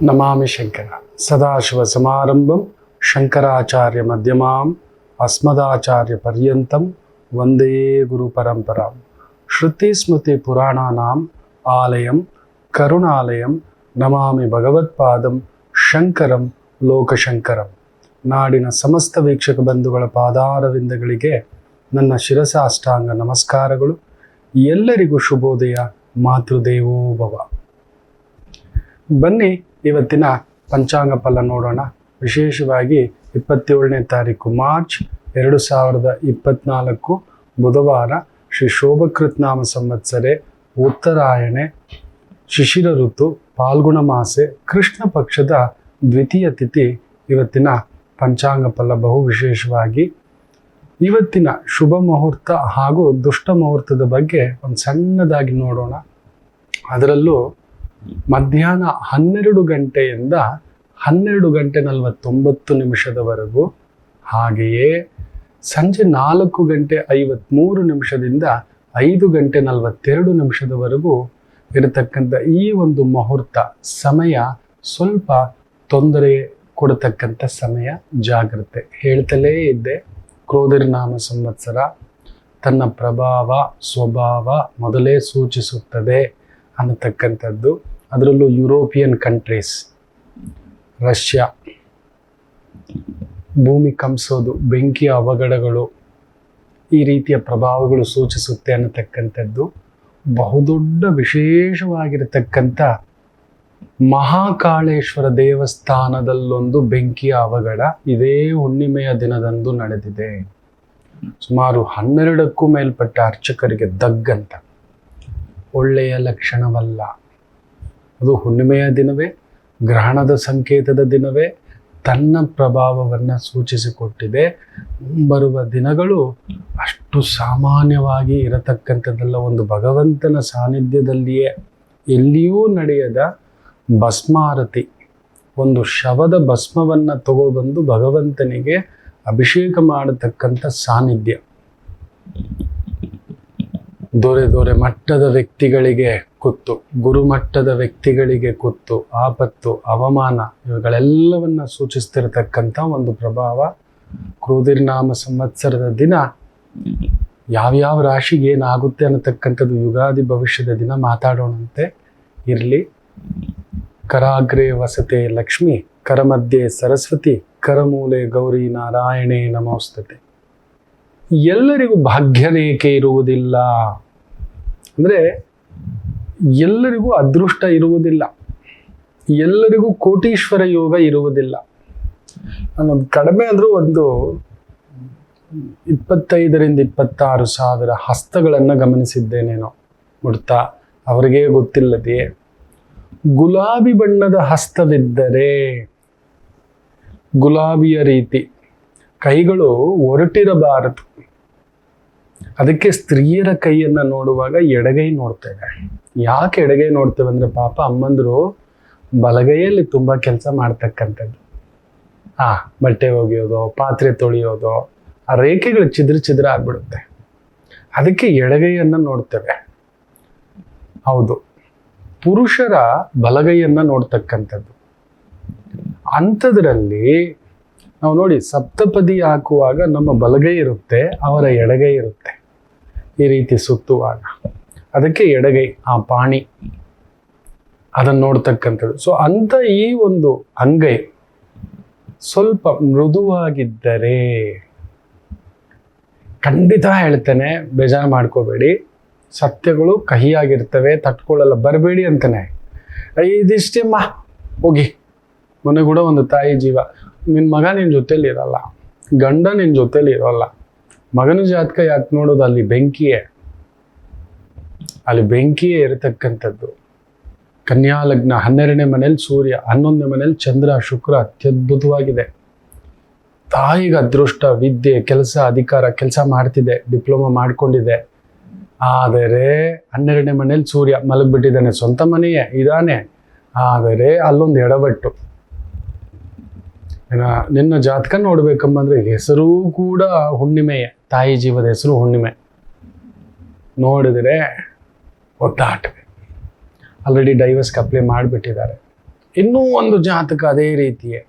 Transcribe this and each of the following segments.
ನಮಾಮಿ ಶಂಕರ ಸದಾಶಿವ ಸಮಾರಂಭಂ ಶಂಕರಾಚಾರ್ಯ ಮಧ್ಯಮಾಂ ಅಸ್ಮದಾಚಾರ್ಯ ಪರ್ಯಂತಂ ವಂದೇ ಗುರು ಪರಂಪರಾಂ ಶ್ರುತಿ ಸ್ಮೃತಿ ಪುರಾಣಾನಾಂ ಆಲಯಂ ಕರುಣಾಲಯಂ ನಮಾಮಿ ಭಗವತ್ಪಾದಂ ಶಂಕರಂ ಲೋಕಶಂಕರಂ. ನಾಡಿನ ಸಮಸ್ತ ವೀಕ್ಷಕ ಬಂಧುಗಳ ಪಾದಾರವಿಂದಗಳಿಗೆ ನನ್ನ ಶಿರಸಾಷ್ಟಾಂಗ ನಮಸ್ಕಾರಗಳು. ಎಲ್ಲರಿಗೂ ಶುಭೋದಯ. ಮಾತೃದೇವೋ ಭವ. ಬನ್ನಿ ಇವತ್ತಿನ ಪಂಚಾಂಗ ಫಲ ನೋಡೋಣ. ವಿಶೇಷವಾಗಿ 27ನೇ ತಾರೀಕು ಮಾರ್ಚ್ 2024 ಬುಧವಾರ, ಶ್ರೀ ಶೋಭಕೃತ್ ನಾಮ ಸಂವತ್ಸರೆ, ಉತ್ತರಾಯಣೆ, ಶಿಶಿರ ಋತು, ಫಾಲ್ಗುಣ ಮಾಸೆ, ಕೃಷ್ಣ ಪಕ್ಷದ ದ್ವಿತೀಯ ತಿಥಿ. ಇವತ್ತಿನ ಪಂಚಾಂಗ ಫಲ ಬಹು ವಿಶೇಷವಾಗಿ ಇವತ್ತಿನ ಶುಭ ಮುಹೂರ್ತ ಹಾಗೂ ದುಷ್ಟ ಮುಹೂರ್ತದ ಬಗ್ಗೆ ಒಂದು ಸಣ್ಣದಾಗಿ ನೋಡೋಣ. ಅದರಲ್ಲೂ ಮಧ್ಯಾಹ್ನ 12 ಗಂಟೆಯಿಂದ 12:49 ಹಾಗೆಯೇ ಸಂಜೆ 4:53 5:42 ಇರತಕ್ಕಂಥ ಈ ಒಂದು ಮುಹೂರ್ತ ಸಮಯ ಸ್ವಲ್ಪ ತೊಂದರೆ ಕೊಡತಕ್ಕಂಥ ಸಮಯ. ಜಾಗ್ರತೆ. ಹೇಳ್ತಲೇ ಇದ್ದೆ, ಕ್ರೋಧಿರ್ನಾಮ ಸಂವತ್ಸರ ತನ್ನ ಪ್ರಭಾವ ಸ್ವಭಾವ ಮೊದಲೇ ಸೂಚಿಸುತ್ತದೆ ಅನ್ನತಕ್ಕಂಥದ್ದು. ಅದರಲ್ಲೂ ಯುರೋಪಿಯನ್ ಕಂಟ್ರೀಸ್, ರಷ್ಯಾ, ಭೂಮಿ ಕಂಪಿಸೋದು, ಬೆಂಕಿಯ ಅವಘಡಗಳು, ಈ ರೀತಿಯ ಪ್ರಭಾವಗಳು ಸೂಚಿಸುತ್ತೆ ಅನ್ನತಕ್ಕಂಥದ್ದು. ಬಹುದೊಡ್ಡ ವಿಶೇಷವಾಗಿರತಕ್ಕಂಥ ಮಹಾಕಾಳೇಶ್ವರ ದೇವಸ್ಥಾನದಲ್ಲೊಂದು ಬೆಂಕಿಯ ಅವಘಡ ಇದೇ ಹುಣ್ಣಿಮೆಯ ದಿನದಂದು ನಡೆದಿದೆ. ಸುಮಾರು 12ಕ್ಕೂ ಮೇಲ್ಪಟ್ಟ ಅರ್ಚಕರಿಗೆ ದಗ್ಗಂತ. ಒಳ್ಳೆಯ ಲಕ್ಷಣವಲ್ಲ. ಅದು ಹುಣ್ಣಿಮೆಯ ದಿನವೇ, ಗ್ರಹಣದ ಸಂಕೇತದ ದಿನವೇ, ತನ್ನ ಪ್ರಭಾವವನ್ನು ಸೂಚಿಸಿಕೊಟ್ಟಿದೆ. ಬರುವ ದಿನಗಳು ಅಷ್ಟು ಸಾಮಾನ್ಯವಾಗಿ ಇರತಕ್ಕಂಥದ್ದಲ್ಲ. ಒಂದು ಭಗವಂತನ ಸಾನ್ನಿಧ್ಯದಲ್ಲಿಯೇ ಎಲ್ಲಿಯೂ ನಡೆಯದ ಭಸ್ಮಾರತಿ, ಒಂದು ಶವದ ಭಸ್ಮವನ್ನು ತಗೊಬಂದು ಭಗವಂತನಿಗೆ ಅಭಿಷೇಕ ಮಾಡತಕ್ಕಂಥ ಸಾನ್ನಿಧ್ಯ. ದೊರೆ ಮಟ್ಟದ ವ್ಯಕ್ತಿಗಳಿಗೆ ಕುತ್ತು, ಗುರುಮಟ್ಟದ ವ್ಯಕ್ತಿಗಳಿಗೆ ಕುತ್ತು, ಆಪತ್ತು, ಅವಮಾನ ಇವುಗಳೆಲ್ಲವನ್ನ ಸೂಚಿಸ್ತಿರತಕ್ಕಂಥ ಒಂದು ಪ್ರಭಾವ. ಕ್ರೋಧಿರ್ನಾಮ ಸಂವತ್ಸರದ ದಿನ ಯಾವ್ಯಾವ ರಾಶಿಗೆ ಏನಾಗುತ್ತೆ ಅನ್ನತಕ್ಕಂಥದ್ದು ಯುಗಾದಿ ಭವಿಷ್ಯದ ದಿನ ಮಾತಾಡೋಣಂತೆ. ಇರಲಿ. ಕರಾಗ್ರೆ ವಸತೆ ಲಕ್ಷ್ಮಿ, ಕರಮಧ್ಯೆ ಸರಸ್ವತಿ, ಕರಮೂಲೆ ಗೌರಿ ನಾರಾಯಣೇ ನಮೋಸ್ತತೆ. ಎಲ್ಲರಿಗೂ ಭಾಗ್ಯರೇಖೆ ಇರುವುದಿಲ್ಲ. ಅಂದರೆ ಎಲ್ಲರಿಗೂ ಅದೃಷ್ಟ ಇರುವುದಿಲ್ಲ, ಎಲ್ಲರಿಗೂ ಕೋಟೀಶ್ವರ ಯೋಗ ಇರುವುದಿಲ್ಲ. ನಾನೊಂದು ಕಡಿಮೆ ಅಂದರೂ ಒಂದು 25,000-26,000 ಹಸ್ತಗಳನ್ನು ಗಮನಿಸಿದ್ದೇನೇನೋ. ಮುಡ್ತಾ ಅವರಿಗೇ ಗೊತ್ತಿಲ್ಲದೆಯೇ ಗುಲಾಬಿ ಬಣ್ಣದ ಹಸ್ತವಿದ್ದರೆ, ಗುಲಾಬಿಯ ರೀತಿ ಕೈಗಳು ಹೊರಟಿರಬಾರದು. ಅದಕ್ಕೆ ಸ್ತ್ರೀಯರ ಕೈಯನ್ನು ನೋಡುವಾಗ ಎಡಗೈ ನೋಡ್ತೇವೆ. ಯಾಕೆ ಎಡಗೈ ನೋಡ್ತೇವೆ ಅಂದರೆ, ಪಾಪ ಅಮ್ಮಂದರು ಬಲಗೈಯಲ್ಲಿ ತುಂಬ ಕೆಲಸ ಮಾಡ್ತಕ್ಕಂಥದ್ದು. ಬಟ್ಟೆ ಒಗೆಯೋದು, ಪಾತ್ರೆ ತೊಳೆಯೋದು, ಆ ರೇಖೆಗಳು ಚಿದ್ರ ಆಗ್ಬಿಡುತ್ತೆ. ಅದಕ್ಕೆ ಎಡಗೈಯನ್ನು ನೋಡ್ತೇವೆ. ಹೌದು, ಪುರುಷರ ಬಲಗೈಯನ್ನು ನೋಡ್ತಕ್ಕಂಥದ್ದು. ಅಂಥದ್ರಲ್ಲಿ ನಾವು ನೋಡಿ, ಸಪ್ತಪದಿ ಹಾಕುವಾಗ ನಮ್ಮ ಬಲಗೈ ಇರುತ್ತೆ, ಅವರ ಎಡಗೈ ಇರುತ್ತೆ. ಈ ರೀತಿ ಸುತ್ತುವಾಗ ಅದಕ್ಕೆ ಎಡಗೈ, ಆ ಪಾಣಿ, ಅದನ್ನು ನೋಡ್ತಕ್ಕಂಥದ್ದು. ಸೊ ಅಂಥ ಈ ಒಂದು ಅಂಗೈ ಸ್ವಲ್ಪ ಮೃದುವಾಗಿದ್ದರೆ, ಖಂಡಿತ ಹೇಳ್ತೇನೆ, ಬೇಜಾರು ಮಾಡ್ಕೋಬೇಡಿ, ಸತ್ಯಗಳು ಕಹಿಯಾಗಿರ್ತವೆ, ತಟ್ಕೊಳ್ಳಲ್ಲ, ಬರಬೇಡಿ ಅಂತಾನೆ. ಇದಿಷ್ಟೇಮ್ಮ ಹೋಗಿ, ಮೊನ್ನೆ ಕೂಡ ಒಂದು ತಾಯಿ ಜೀವ, ನಿನ್ನ ಮಗ ನಿನ್ನ ಜೊತೇಲಿ ಇರಲ್ಲ, ಗಂಡ ನಿನ್ನ ಜೊತೇಲಿ ಇರೋಲ್ಲ, ಮಗನ ಜಾತಕ ಯಾಕೆ ನೋಡೋದು, ಅಲ್ಲಿ ಬೆಂಕಿಯೇ ಇರತಕ್ಕಂಥದ್ದು. ಕನ್ಯಾ ಲಗ್ನ, 12ನೇ ಮನೇಲಿ ಸೂರ್ಯ, 11ನೇ ಮನೇಲಿ ಚಂದ್ರ, ಶುಕ್ರ, ಅತ್ಯದ್ಭುತವಾಗಿದೆ. ತಾಯಿಗೆ ಅದೃಷ್ಟ, ವಿದ್ಯೆ, ಕೆಲಸ, ಅಧಿಕಾರ, ಕೆಲಸ ಮಾಡ್ತಿದೆ, ಡಿಪ್ಲೊಮಾ ಮಾಡ್ಕೊಂಡಿದೆ. ಆದರೆ 12ನೇ ಮನೇಲಿ ಸೂರ್ಯ ಮಲಗಿಬಿಟ್ಟಿದ್ದಾನೆ, ಸ್ವಂತ ಮನೆಯೇ ಇದಾನೆ, ಆದರೆ ಅಲ್ಲೊಂದು ಎಡವಟ್ಟು. ನಿನ್ನ ಜಾತಕ ನೋಡ್ಬೇಕಂಬಂದ್ರೆ ಹೆಸರು ಕೂಡ ಹುಣ್ಣಿಮೆಯೇ, ತಾಯಿ ಜೀವದ ಹೆಸರು ಹುಣ್ಣಿಮೆ. ನೋಡಿದ್ರೆ ಒದ್ದಾಟವೇ. ಆಲ್ರೆಡಿ ಡೈವರ್ಸ್ಗೆ ಅಪ್ಲೈ ಮಾಡಿಬಿಟ್ಟಿದ್ದಾರೆ. ಇನ್ನೂ ಒಂದು ಜಾತಕ ಅದೇ ರೀತಿಯೇ.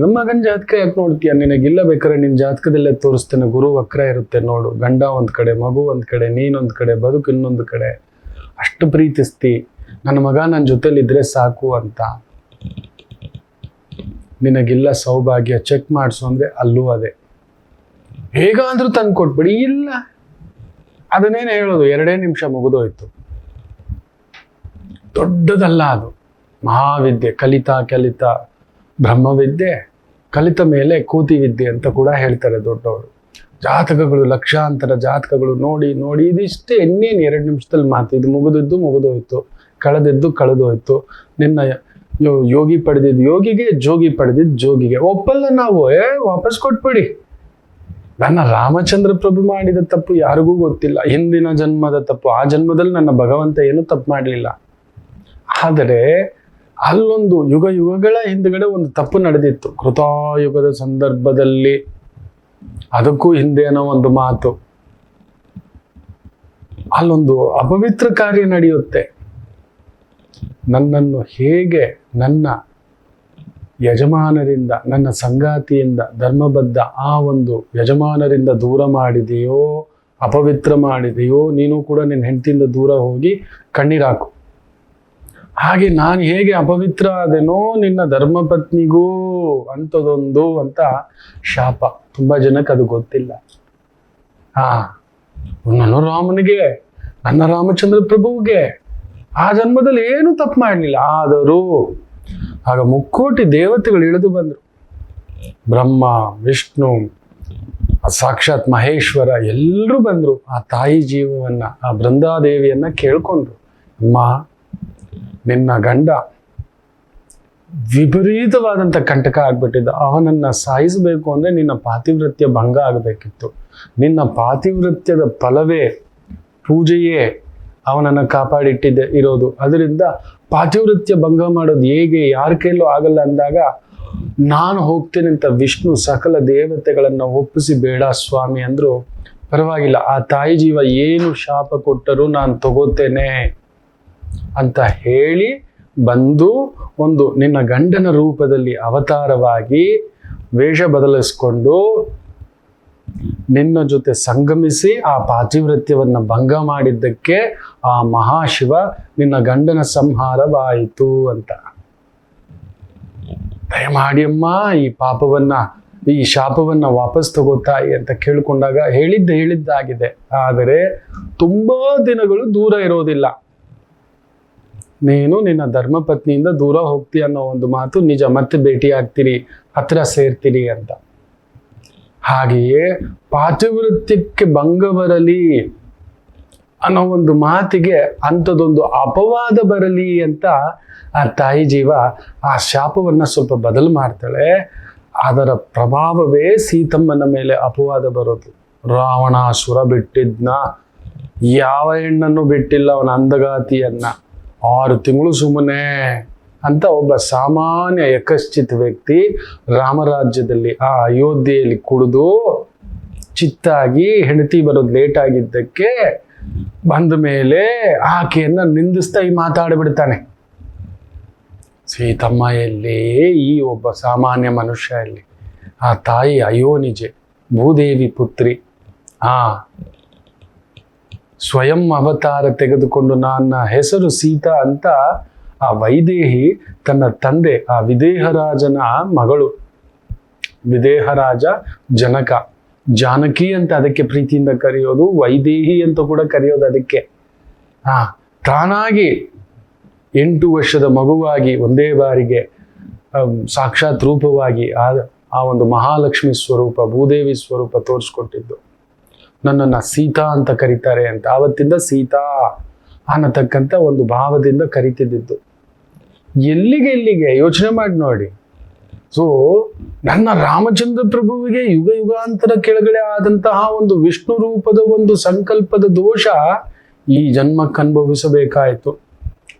ನಮ್ಮ ಮಗನ ಜಾತಕ ಯಾಕೆ ನೋಡ್ತೀಯ? ನಿನಗಿಲ್ಲ ಬೇಕಾದ್ರೆ ನಿನ್ನ ಜಾತಕದಲ್ಲೇ ತೋರಿಸ್ತೇನೆ. ಗುರು ವಕ್ರ ಇರುತ್ತೆ ನೋಡು. ಗಂಡ ಒಂದ್ ಕಡೆ, ಮಗು ಒಂದ್ ಕಡೆ, ನೀನೊಂದ್ ಕಡೆ, ಬದುಕು ಇನ್ನೊಂದು ಕಡೆ. ಅಷ್ಟು ಪ್ರೀತಿಸ್ತಿ, ನನ್ನ ಮಗ ನನ್ನ ಜೊತೆಲಿದ್ರೆ ಸಾಕು ಅಂತ. ನಿನಗಿಲ್ಲ ಸೌಭಾಗ್ಯ, ಚೆಕ್ ಮಾಡಿಸು ಅಂದ್ರೆ ಅಲ್ಲೂ ಅದೇ. ಹೇಗಾದ್ರೂ ತಂದು ಕೊಟ್ಬಿಡಿ. ಇಲ್ಲ, ಅದನ್ನೇನು ಹೇಳೋದು, 2 ನಿಮಿಷ ಮುಗಿದೋಯ್ತು. ದೊಡ್ಡದಲ್ಲ ಅದು. ಮಹಾವಿದ್ಯೆ, ಕಲಿತಾ ಬ್ರಹ್ಮವಿದ್ಯೆ, ಕಲಿತ ಮೇಲೆ ಕೂತಿ ವಿದ್ಯೆ ಅಂತ ಕೂಡ ಹೇಳ್ತಾರೆ ದೊಡ್ಡವರು. ಜಾತಕಗಳು, ಲಕ್ಷಾಂತರ ಜಾತಕಗಳು ನೋಡಿ ಇದಿಷ್ಟೇ. ಇನ್ನೇನು 2 ನಿಮಿಷದಲ್ಲಿ ಮಾತು. ಇದು ಮುಗಿದೋಯ್ತು, ಕಳೆದೋಯ್ತು. ನಿನ್ನ ಯೋಗಿ ಪಡೆದಿದ್ದು ಯೋಗಿಗೆ, ಜೋಗಿ ಪಡೆದಿದ್ದು ಜೋಗಿಗೆ. ಒಪ್ಪಲ್ಲ ನಾವು. ವಾಪಸ್ ಕೊಟ್ಬಿಡಿ. ನನ್ನ ರಾಮಚಂದ್ರ ಪ್ರಭು ಮಾಡಿದ ತಪ್ಪು ಯಾರಿಗೂ ಗೊತ್ತಿಲ್ಲ. ಹಿಂದಿನ ಜನ್ಮದ ತಪ್ಪು. ಆ ಜನ್ಮದಲ್ಲಿ ನನ್ನ ಭಗವಂತ ಏನು ತಪ್ಪು ಮಾಡಲಿಲ್ಲ. ಆದರೆ ಅಲ್ಲೊಂದು ಯುಗಗಳ ಹಿಂದ್ಗಡೆ ಒಂದು ತಪ್ಪು ನಡೆದಿತ್ತು. ಕೃತಾಯುಗದ ಸಂದರ್ಭದಲ್ಲಿ. ಅದಕ್ಕೂ ಹಿಂದೇನೋ ಒಂದು ಮಾತು. ಅಲ್ಲೊಂದು ಅಪವಿತ್ರ ಕಾರ್ಯ ನಡೆಯುತ್ತೆ. ನನ್ನನ್ನು ಹೇಗೆ ನನ್ನ ಯಜಮಾನರಿಂದ, ನನ್ನ ಸಂಗಾತಿಯಿಂದ, ಧರ್ಮಬದ್ಧ ಆ ಒಂದು ಯಜಮಾನರಿಂದ ದೂರ ಮಾಡಿದೆಯೋ, ಅಪವಿತ್ರ ಮಾಡಿದೆಯೋ, ನೀನು ಕೂಡ ನಿನ್ನ ಹೆಂಡತಿಯಿಂದ ದೂರ ಹೋಗಿ ಕಣ್ಣೀರಾಕು. ಹಾಗೆ ನಾನು ಹೇಗೆ ಅಪವಿತ್ರ ಆದೆನೋ ನಿನ್ನ ಧರ್ಮಪತ್ನಿಗೂ ಅಂಥದೊಂದು ಅಂತ ಶಾಪ. ತುಂಬಾ ಜನಕ್ಕೆ ಅದು ಗೊತ್ತಿಲ್ಲ. ನನ್ನ ರಾಮನಿಗೆ, ನನ್ನ ರಾಮಚಂದ್ರ ಪ್ರಭುವಿಗೆ ಆ ಜನ್ಮದಲ್ಲಿ ಏನು ತಪ್ಪು ಮಾಡಲಿಲ್ಲ. ಆದರೂ ಆಗ 3,000,000 ದೇವತೆಗಳು ಇಳಿದು ಬಂದರು. ಬ್ರಹ್ಮ, ವಿಷ್ಣು, ಸಾಕ್ಷಾತ್ ಮಹೇಶ್ವರ ಎಲ್ಲರೂ ಬಂದರು. ಆ ತಾಯಿ ಜೀವವನ್ನ, ಆ ಬೃಂದಾದೇವಿಯನ್ನ ಕೇಳ್ಕೊಂಡ್ರು. ಅಮ್ಮ, ನಿನ್ನ ಗಂಡ ವಿಪರೀತವಾದಂಥ ಕಂಟಕ ಆಗ್ಬಿಟ್ಟಿದ್ದ. ಅವನನ್ನ ಸಾಯಿಸಬೇಕು ಅಂದ್ರೆ ನಿನ್ನ ಪಾತಿವ್ರತ್ಯ ಭಂಗ ಆಗಬೇಕಿತ್ತು. ನಿನ್ನ ಪಾತಿವ್ರತ್ಯದ ಫಲವೇ, ಪೂಜೆಯೇ ಅವನನ್ನು ಕಾಪಾಡಿಟ್ಟಿದ್ದೆ ಇರೋದು. ಅದರಿಂದ ಪಾತಿವ್ರತ್ಯ ಭಂಗ ಮಾಡೋದು ಹೇಗೆ, ಯಾರ ಕೈಲೂ ಆಗಲ್ಲ ಅಂದಾಗ ನಾನು ಹೋಗ್ತೇನೆ ಅಂತ ವಿಷ್ಣು ಸಕಲ ದೇವತೆಗಳನ್ನ ಒಪ್ಪಿಸಿ, ಬೇಡ ಸ್ವಾಮಿ ಅಂದ್ರು. ಪರವಾಗಿಲ್ಲ, ಆ ತಾಯಿ ಜೀವ ಏನು ಶಾಪ ಕೊಟ್ಟರು ನಾನು ತಗೋತೇನೆ ಅಂತ ಹೇಳಿ ಬಂದು ಒಂದು ನಿನ್ನ ಗಂಡನ ರೂಪದಲ್ಲಿ ಅವತಾರವಾಗಿ ವೇಷ ಬದಲಿಸ್ಕೊಂಡು ನಿನ್ನ ಜೊತೆ ಸಂಗಮಿಸಿ ಆ ಪಾತಿವ್ರತ್ಯವನ್ನ ಭಂಗ ಮಾಡಿದ್ದಕ್ಕೆ ಆ ಮಹಾಶಿವ ನಿನ್ನ ಗಂಡನ ಸಂಹಾರವಾಯಿತು ಅಂತ. ದಯಮಾಡಿ ಅಮ್ಮ ಈ ಪಾಪವನ್ನ, ಈ ಶಾಪವನ್ನ ವಾಪಸ್ ತಗೋತಾಯಿ ಅಂತ ಕೇಳ್ಕೊಂಡಾಗ ಹೇಳಿದ್ದಾಗಿದೆ. ಆದರೆ ತುಂಬಾ ದಿನಗಳು ದೂರ ಇರೋದಿಲ್ಲ. ನೀನು ನಿನ್ನ ಧರ್ಮಪತ್ನಿಯಿಂದ ದೂರ ಹೋಗ್ತೀಯ ಅನ್ನೋ ಒಂದು ಮಾತು ನಿಜ. ಮತ್ತೆ ಭೇಟಿ ಆಗ್ತೀರಿ, ಹತ್ರ ಸೇರ್ತೀರಿ ಅಂತ. ಹಾಗೆಯೇ ಪಾತಿವ್ರತ್ಯಕ್ಕೆ ಭಂಗ ಬರಲಿ ಅನ್ನೋ ಒಂದು ಮಾತಿಗೆ ಅಂಥದ್ದೊಂದು ಅಪವಾದ ಬರಲಿ ಅಂತ ಆ ತಾಯಿ ಜೀವ ಆ ಶಾಪವನ್ನ ಸ್ವಲ್ಪ ಬದಲು ಮಾಡ್ತಾಳೆ. ಅದರ ಪ್ರಭಾವವೇ ಸೀತಮ್ಮನ ಮೇಲೆ ಅಪವಾದ ಬರೋದು. ರಾವಣಾಸುರ ಬಿಟ್ಟಿದ್ನ, ಯಾವ ಹೆಣ್ಣನ್ನು ಬಿಟ್ಟಿಲ್ಲ ಅವನ ಅಂದಗಾತಿಯನ್ನ. 6 ತಿಂಗಳು ಸುಮ್ಮನೆ ಅಂತ ಒಬ್ಬ ಸಾಮಾನ್ಯ ಯಕಶ್ಚಿತ್ ವ್ಯಕ್ತಿ ರಾಮರಾಜ್ಯದಲ್ಲಿ, ಆ ಅಯೋಧ್ಯೆಯಲ್ಲಿ ಕುಡಿದು ಚಿತ್ತಾಗಿ ಹೆಂಡತಿ ಬರೋದು ಲೇಟ್ ಆಗಿದ್ದಕ್ಕೆ ಬಂದ ಮೇಲೆ ಆಕೆಯನ್ನ ನಿಂದಿಸ್ತಾ ಮಾತಾಡಿಬಿಡ್ತಾನೆ. ಸೀತಮ್ಮ ಎಲ್ಲಿ, ಈ ಒಬ್ಬ ಸಾಮಾನ್ಯ ಮನುಷ್ಯ ಎಲ್ಲಿ? ಆ ತಾಯಿ ಅಯೋನಿಜೆ, ಭೂದೇವಿ ಪುತ್ರಿ. ಸ್ವಯಂ ಅವತಾರ ತೆಗೆದುಕೊಂಡು ನನ್ನ ಹೆಸರು ಸೀತಾ ಅಂತ ಆ ವೈದೇಹಿ ತನ್ನ ತಂದೆ ಆ ವಿದೇಹರಾಜನ ಮಗಳು, ವಿದೇಹರಾಜ ಜನಕ, ಜಾನಕಿ ಅಂತ ಅದಕ್ಕೆ ಪ್ರೀತಿಯಿಂದ ಕರೆಯೋದು, ವೈದೇಹಿ ಅಂತ ಕೂಡ ಕರೆಯೋದು ಅದಕ್ಕೆ. ತಾನಾಗಿ 8 ವರ್ಷದ ಮಗುವಾಗಿ ಒಂದೇ ಬಾರಿಗೆ ಸಾಕ್ಷಾತ್ ರೂಪವಾಗಿ ಆ ಒಂದು ಮಹಾಲಕ್ಷ್ಮಿ ಸ್ವರೂಪ, ಭೂದೇವಿ ಸ್ವರೂಪ ತೋರಿಸ್ಕೊಟ್ಟಿದ್ದು. ನನ್ನನ್ನು ಸೀತಾ ಅಂತ ಕರೀತಾರೆ ಅಂತ ಆವತ್ತಿಂದ ಸೀತಾ ಅನ್ನತಕ್ಕಂಥ ಒಂದು ಭಾವದಿಂದ ಕರಿತಿದ್ದಿದ್ದು. ಎಲ್ಲಿಗೆ ಯೋಚನೆ ಮಾಡಿ ನೋಡಿ. ಸೊ ನನ್ನ ರಾಮಚಂದ್ರ ಪ್ರಭುವಿಗೆ ಯುಗಾಂತರ ಕೆಳಗಡೆ ಆದಂತಹ ಒಂದು ವಿಷ್ಣು ರೂಪದ ಒಂದು ಸಂಕಲ್ಪದ ದೋಷ ಈ ಜನ್ಮಕ್ಕೆ ಅನುಭವಿಸಬೇಕಾಯಿತು.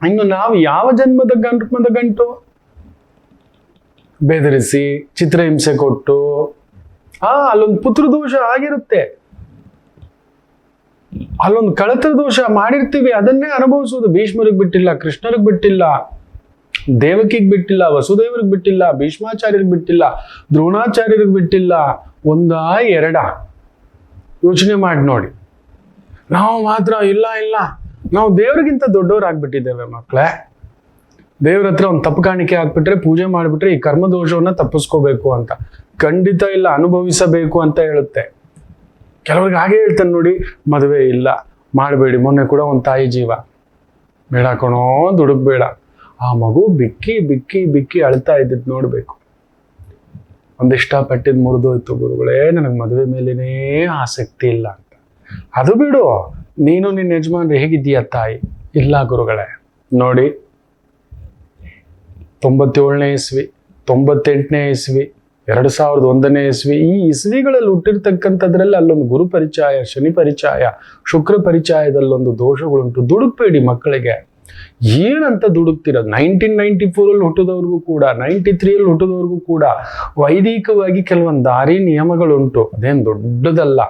ಇನ್ನು ನಾವು ಯಾವ ಜನ್ಮದ ಗಂಟು ಬೆದರಿಸಿ ಚಿತ್ರಹಿಂಸೆ ಕೊಟ್ಟು ಅಲ್ಲೊಂದು ಪುತ್ರ ದೋಷ ಆಗಿರುತ್ತೆ, ಅಲ್ಲೊಂದು ಕಳತರ ದೋಷ ಮಾಡಿರ್ತೀವಿ, ಅದನ್ನೇ ಅನುಭವಿಸೋದು. ಭೀಷ್ಮರಿಗೆ ಬಿಟ್ಟಿಲ್ಲ, ಕೃಷ್ಣರಿಗೆ ಬಿಟ್ಟಿಲ್ಲ, ದೇವಕಿಗೆ ಬಿಟ್ಟಿಲ್ಲ, ವಸುದೇವರಿಗೆ ಬಿಟ್ಟಿಲ್ಲ, ಭೀಷ್ಮಾಚಾರ್ಯರಿಗೆ ಬಿಟ್ಟಿಲ್ಲ, ದ್ರೋಣಾಚಾರ್ಯರಿಗೆ ಬಿಟ್ಟಿಲ್ಲ. ಒಂದಾ ಎರಡ? ಯೋಚನೆ ಮಾಡಿ ನೋಡಿ. ನಾವು ಮಾತ್ರ ಇಲ್ಲ ಇಲ್ಲ, ನಾವು ದೇವ್ರಿಗಿಂತ ದೊಡ್ಡವರಾಗ್ಬಿಟ್ಟಿದ್ದೇವೆ ಮಕ್ಕಳೇ. ದೇವ್ರ ಹತ್ರ ಒಂದು ತಪ್ಪು ಕಾಣಿಕೆ ಹಾಕ್ಬಿಟ್ರೆ, ಪೂಜೆ ಮಾಡಿಬಿಟ್ರೆ ಈ ಕರ್ಮದೋಷವನ್ನ ತಪ್ಪಿಸ್ಕೋಬೇಕು ಅಂತ. ಖಂಡಿತ ಇಲ್ಲ, ಅನುಭವಿಸಬೇಕು ಅಂತ ಹೇಳುತ್ತೆ. ಕೆಲವ್ರಿಗೆ ಹಾಗೆ ಹೇಳ್ತಾನೆ ನೋಡಿ, ಮದುವೆ ಇಲ್ಲ ಮಾಡಬೇಡಿ. ಮೊನ್ನೆ ಕೂಡ ಒಂದು ತಾಯಿ ಜೀವ, ಬೇಡ ಕಣೋ ದುಡುಕ್ಬೇಡ. ಆ ಮಗು ಬಿಕ್ಕಿ ಬಿಕ್ಕಿ ಬಿಕ್ಕಿ ಅಳ್ತಾ ಇದ್ದಿದ್ದು ನೋಡ್ಬೇಕು. ಒಂದಿಷ್ಟಪಟ್ಟಿದ್ದು ಮುರಿದೋಯ್ತು, ಗುರುಗಳೇ ನನಗೆ ಮದುವೆ ಮೇಲೇನೇ ಆಸಕ್ತಿ ಇಲ್ಲ ಅಂತ. ಅದು ಬಿಡು, ನೀನು ನಿನ್ನ ಯಜಮಾನ್ರು ಹೇಗಿದ್ದೀಯ ತಾಯಿ? ಇಲ್ಲ ಗುರುಗಳೇ, ನೋಡಿ 97ನೇ ಇಸ್ವಿ, 98ನೇ ಇಸ್ವಿ, 2001ನೇ ಇಸ್ವಿ, ಈ ಇಸ್ವಿಗಳಲ್ಲಿ ಹುಟ್ಟಿರ್ತಕ್ಕಂಥದ್ರಲ್ಲಿ ಅಲ್ಲೊಂದು ಗುರು ಪರಿಚಯ, ಶನಿ ಪರಿಚಯ, ಶುಕ್ರ ಪರಿಚಯದಲ್ಲೊಂದು ದೋಷಗಳುಂಟು. ದುಡುಕ್ಬೇಡಿ ಮಕ್ಕಳಿಗೆ. ಏನಂತ ದುಡುಕ್ತಿರೋದು? 1994 ಹುಟ್ಟಿದವ್ರಿಗೂ ಕೂಡ, 93 ಹುಟ್ಟಿದವ್ರಿಗೂ ಕೂಡ ವೈದಿಕವಾಗಿ ಕೆಲವೊಂದು ದಾರಿ ನಿಯಮಗಳುಂಟು. ಅದೇನು ದೊಡ್ಡದಲ್ಲ.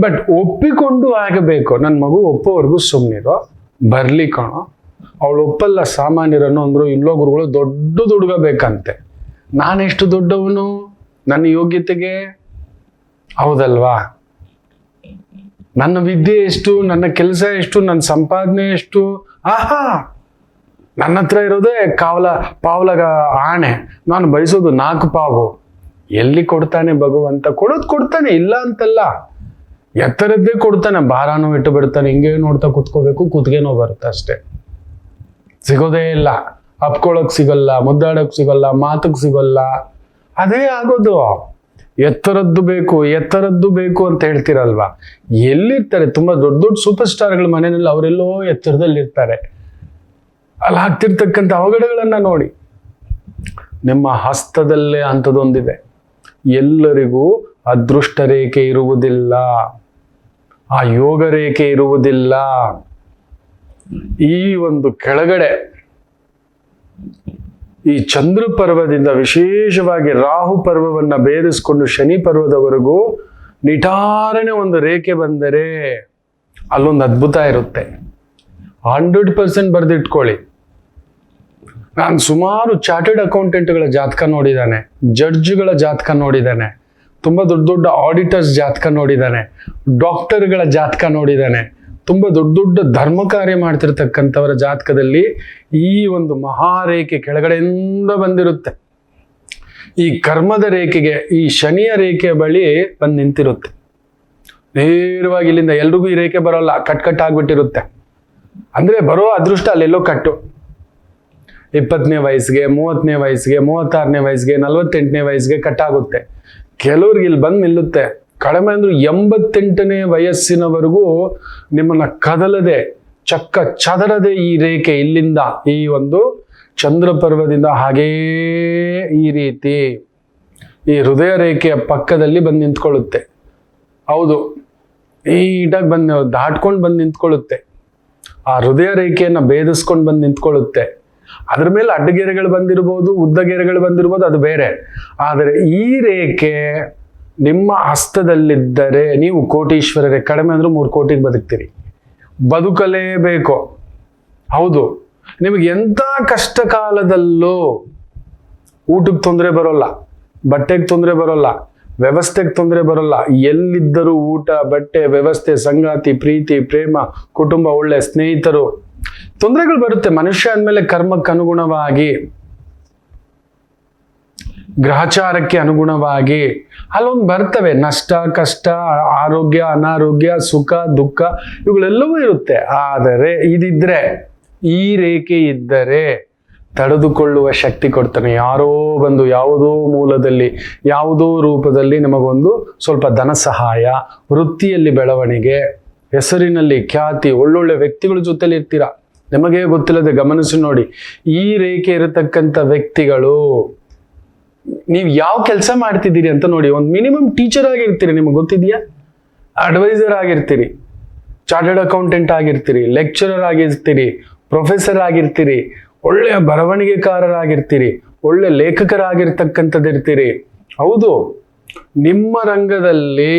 ಬಟ್ ಒಪ್ಪಿಕೊಂಡು ಆಗಬೇಕು. ನನ್ನ ಮಗು ಒಪ್ಪೋವರೆಗೂ ಸುಮ್ಮನಿರೋ, ಬರ್ಲಿ ಕಣೋ. ಅವಳು ಒಪ್ಪಲ್ಲ ಸಾಮಾನ್ಯರನ್ನು ಅಂದ್ರು, ಇಲ್ಲೋ ಗುರುಗಳು ದೊಡ್ಡ ದುಡ್ಗ ಬೇಕಂತೆ. ನಾನೆಷ್ಟು ದೊಡ್ಡವನು ನನ್ನ ಯೋಗ್ಯತೆಗೆ? ಹೌದಲ್ವಾ? ನನ್ನ ವಿದ್ಯೆ ಎಷ್ಟು, ನನ್ನ ಕೆಲಸ ಎಷ್ಟು, ನನ್ನ ಸಂಪಾದನೆ ಎಷ್ಟು? ಆಹಾ, ನನ್ನ ಹತ್ರ ಇರೋದೇ ಪಾವಲಗ ಆಣೆ, ನಾನು ಬಯಸೋದು 4 ಪಾವು. ಎಲ್ಲಿ ಕೊಡ್ತಾನೆ ಭಗವಂತ? ಕೊಡ್ತಾನೆ, ಇಲ್ಲ ಅಂತಲ್ಲ. ಎತ್ತರದ್ದೇ ಕೊಡ್ತಾನೆ, ಭಾರನೂ ಇಟ್ಟು ಬಿಡ್ತಾನೆ. ಹಿಂಗೆ ನೋಡ್ತಾ ಕುತ್ಕೋಬೇಕು, ಕುತ್ಗೆನೋ ಬರುತ್ತೆ ಅಷ್ಟೇ. ಸಿಗೋದೇ ಇಲ್ಲ. ಅಪ್ಕೊಳಕ್ ಸಿಗಲ್ಲ, ಮುದ್ದಾಡಕ್ ಸಿಗಲ್ಲ, ಮಾತಕ್ ಸಿಗಲ್ಲ. ಅದೇ ಆಗೋದು. ಎತ್ತರದ್ದು ಬೇಕು ಅಂತ ಹೇಳ್ತೀರಲ್ವಾ? ಎಲ್ಲಿರ್ತಾರೆ? ತುಂಬಾ ದೊಡ್ಡ ದೊಡ್ಡ ಸೂಪರ್ ಸ್ಟಾರ್ಗಳ ಮನೆಯಲ್ಲಿ ಅವರೆಲ್ಲೋ ಎತ್ತರದಲ್ಲಿ ಇರ್ತಾರೆ. ಅಲ್ಲಿ ಆಗ್ತಿರ್ತಕ್ಕಂಥ ಅವಘಡಗಳನ್ನ ನೋಡಿ. ನಿಮ್ಮ ಹಸ್ತದಲ್ಲೇ ಅಂಥದ್ದೊಂದಿದೆ. ಎಲ್ಲರಿಗೂ ಅದೃಷ್ಟ ರೇಖೆ ಇರುವುದಿಲ್ಲ, ಆ ಯೋಗ ರೇಖೆ ಇರುವುದಿಲ್ಲ. ಈ ಒಂದು ಕೆಳಗಡೆ ಈ ಚಂದ್ರ ಪರ್ವದಿಂದ ವಿಶೇಷವಾಗಿ ರಾಹು ಪರ್ವವನ್ನ ಭೇದಿಸ್ಕೊಂಡು ಶನಿ ಪರ್ವದವರೆಗೂ ನಿಟಾರನೆ ಒಂದು ರೇಖೆ ಬಂದರೆ ಅಲ್ಲೊಂದು ಅದ್ಭುತ ಇರುತ್ತೆ. 100% ಬರೆದಿಟ್ಕೊಳ್ಳಿ. ನಾನು ಸುಮಾರು ಚಾರ್ಟರ್ಡ್ ಅಕೌಂಟೆಂಟ್ಗಳ ಜಾತಕ ನೋಡಿದ್ದಾನೆ, ಜಡ್ಜ್ಗಳ ಜಾತಕ ನೋಡಿದ್ದಾನೆ, ತುಂಬ ದೊಡ್ಡ ದೊಡ್ಡ ಆಡಿಟರ್ಸ್ ಜಾತಕ ನೋಡಿದ್ದಾನೆ, ಡಾಕ್ಟರ್ಗಳ ಜಾತಕ ನೋಡಿದ್ದಾನೆ. ತುಂಬ ದೊಡ್ಡ ದೊಡ್ಡ ಧರ್ಮ ಕಾರ್ಯ ಮಾಡ್ತಿರ್ತಕ್ಕಂಥವರ ಜಾತಕದಲ್ಲಿ ಈ ಒಂದು ಮಹಾರೇಖೆ ಕೆಳಗಡೆಯಿಂದ ಬಂದಿರುತ್ತೆ. ಈ ಕರ್ಮದ ರೇಖೆಗೆ, ಈ ಶನಿಯ ರೇಖೆಯ ಬಳಿ ಬಂದು ನಿಂತಿರುತ್ತೆ. ನೇರವಾಗಿ ಇಲ್ಲಿಂದ ಎಲ್ರಿಗೂ ಈ ರೇಖೆ ಬರೋಲ್ಲ, ಕಟ್ ಆಗ್ಬಿಟ್ಟಿರುತ್ತೆ. ಅಂದ್ರೆ ಬರೋ ಅದೃಷ್ಟ ಅಲ್ಲೆಲ್ಲೋ ಕಟ್ಟು. 20ನೇ ವಯಸ್ಸಿಗೆ, 30ನೇ ವಯಸ್ಸಿಗೆ, 36ನೇ ವಯಸ್ಸಿಗೆ, 48ನೇ ವಯಸ್ಸಿಗೆ ಕಟ್ಟಾಗುತ್ತೆ. ಕೆಲವ್ರಿಗೆ ಇಲ್ಲಿ ಬಂದು ನಿಲ್ಲುತ್ತೆ. ಕಡಿಮೆ ಅಂದ್ರೂ 88ನೇ ವಯಸ್ಸಿನವರೆಗೂ ನಿಮ್ಮನ್ನ ಕದಲದೆ, ಚಕ್ಕ ಚದರದೆ ಈ ರೇಖೆ ಇಲ್ಲಿಂದ, ಈ ಒಂದು ಚಂದ್ರ ಪರ್ವದಿಂದ ಹಾಗೇ ಈ ರೀತಿ ಈ ಹೃದಯ ರೇಖೆಯ ಪಕ್ಕದಲ್ಲಿ ಬಂದು ನಿಂತ್ಕೊಳ್ಳುತ್ತೆ. ಹೌದು, ನೀಟಾಗಿ ಬಂದು ದಾಟ್ಕೊಂಡು ಬಂದು ನಿಂತ್ಕೊಳ್ಳುತ್ತೆ. ಆ ಹೃದಯ ರೇಖೆಯನ್ನ ಭೇದಿಸ್ಕೊಂಡು ಬಂದು ನಿಂತ್ಕೊಳ್ಳುತ್ತೆ. ಅದ್ರ ಮೇಲೆ ಅಡ್ಡಗೆರೆಗಳು ಬಂದಿರ್ಬೋದು, ಉದ್ದಗೆರೆಗಳು ಬಂದಿರ್ಬೋದು, ಅದು ಬೇರೆ. ಆದರೆ ಈ ರೇಖೆ ನಿಮ್ಮ ಹಸ್ತದಲ್ಲಿದ್ದರೆ ನೀವು ಕೋಟೀಶ್ವರರೇ. ಕಡಿಮೆ ಅಂದ್ರೆ 3 ಕೋಟಿಗೆ ಬದುಕ್ತೀರಿ, ಬದುಕಲೇಬೇಕು. ಹೌದು, ನಿಮಗೆ ಎಂಥ ಕಷ್ಟ ಕಾಲದಲ್ಲೂ ಊಟಕ್ಕೆ ತೊಂದರೆ ಬರೋಲ್ಲ, ಬಟ್ಟೆಗೆ ತೊಂದರೆ ಬರೋಲ್ಲ, ವ್ಯವಸ್ಥೆಗೆ ತೊಂದರೆ ಬರೋಲ್ಲ. ಎಲ್ಲಿದ್ದರೂ ಊಟ, ಬಟ್ಟೆ, ವ್ಯವಸ್ಥೆ, ಸಂಗಾತಿ, ಪ್ರೀತಿ, ಪ್ರೇಮ, ಕುಟುಂಬ, ಒಳ್ಳೆ ಸ್ನೇಹಿತರು. ತೊಂದರೆಗಳು ಬರುತ್ತೆ ಮನುಷ್ಯ ಅಂದಮೇಲೆ, ಕರ್ಮಕ್ಕೆ ಅನುಗುಣವಾಗಿ, ಗ್ರಹಚಾರಕ್ಕೆ ಅನುಗುಣವಾಗಿ ಅಲ್ಲೊಂದು ಬರ್ತವೆ. ನಷ್ಟ, ಕಷ್ಟ, ಆರೋಗ್ಯ, ಅನಾರೋಗ್ಯ, ಸುಖ, ದುಃಖ, ಇವುಗಳೆಲ್ಲವೂ ಇರುತ್ತೆ. ಆದರೆ ಇದಿದ್ರೆ, ಈ ರೇಖೆ ಇದ್ದರೆ ತಡೆದುಕೊಳ್ಳುವ ಶಕ್ತಿ ಕೊಡ್ತಾನೆ. ಯಾರೋ ಬಂದು ಯಾವುದೋ ಮೂಲದಲ್ಲಿ, ಯಾವುದೋ ರೂಪದಲ್ಲಿ ನಿಮಗೊಂದು ಸ್ವಲ್ಪ ಧನ ಸಹಾಯ, ವೃತ್ತಿಯಲ್ಲಿ ಬೆಳವಣಿಗೆ, ಹೆಸರಿನಲ್ಲಿ ಖ್ಯಾತಿ, ಒಳ್ಳೊಳ್ಳೆ ವ್ಯಕ್ತಿಗಳ ಜೊತೆಲಿ ಇರ್ತೀರಾ. ನಿಮಗೆ ಗೊತ್ತಿಲ್ಲದೆ ಗಮನಿಸಿ ನೋಡಿ. ಈ ರೇಖೆ ಇರತಕ್ಕಂಥ ವ್ಯಕ್ತಿಗಳು, ನೀವು ಯಾವ ಕೆಲಸ ಮಾಡ್ತಿದ್ದೀರಿ ಅಂತ ನೋಡಿ. ಒಂದು ಮಿನಿಮಮ್ ಟೀಚರ್ ಆಗಿರ್ತೀರಿ, ನಿಮಗೆ ಗೊತ್ತಿದೆಯಾ? ಅಡ್ವೈಸರ್ ಆಗಿರ್ತೀರಿ, ಚಾರ್ಟರ್ಡ್ ಅಕೌಂಟೆಂಟ್ ಆಗಿರ್ತೀರಿ, ಲೆಕ್ಚರರ್ ಆಗಿರ್ತೀರಿ, ಪ್ರೊಫೆಸರ್ ಆಗಿರ್ತೀರಿ, ಒಳ್ಳೆಯ ಬರವಣಿಗೆಕಾರರಾಗಿರ್ತೀರಿ, ಒಳ್ಳೆ ಲೇಖಕರಾಗಿರ್ತಕ್ಕಂಥದ್ದಿರ್ತೀರಿ. ಹೌದು, ನಿಮ್ಮ ರಂಗದಲ್ಲಿ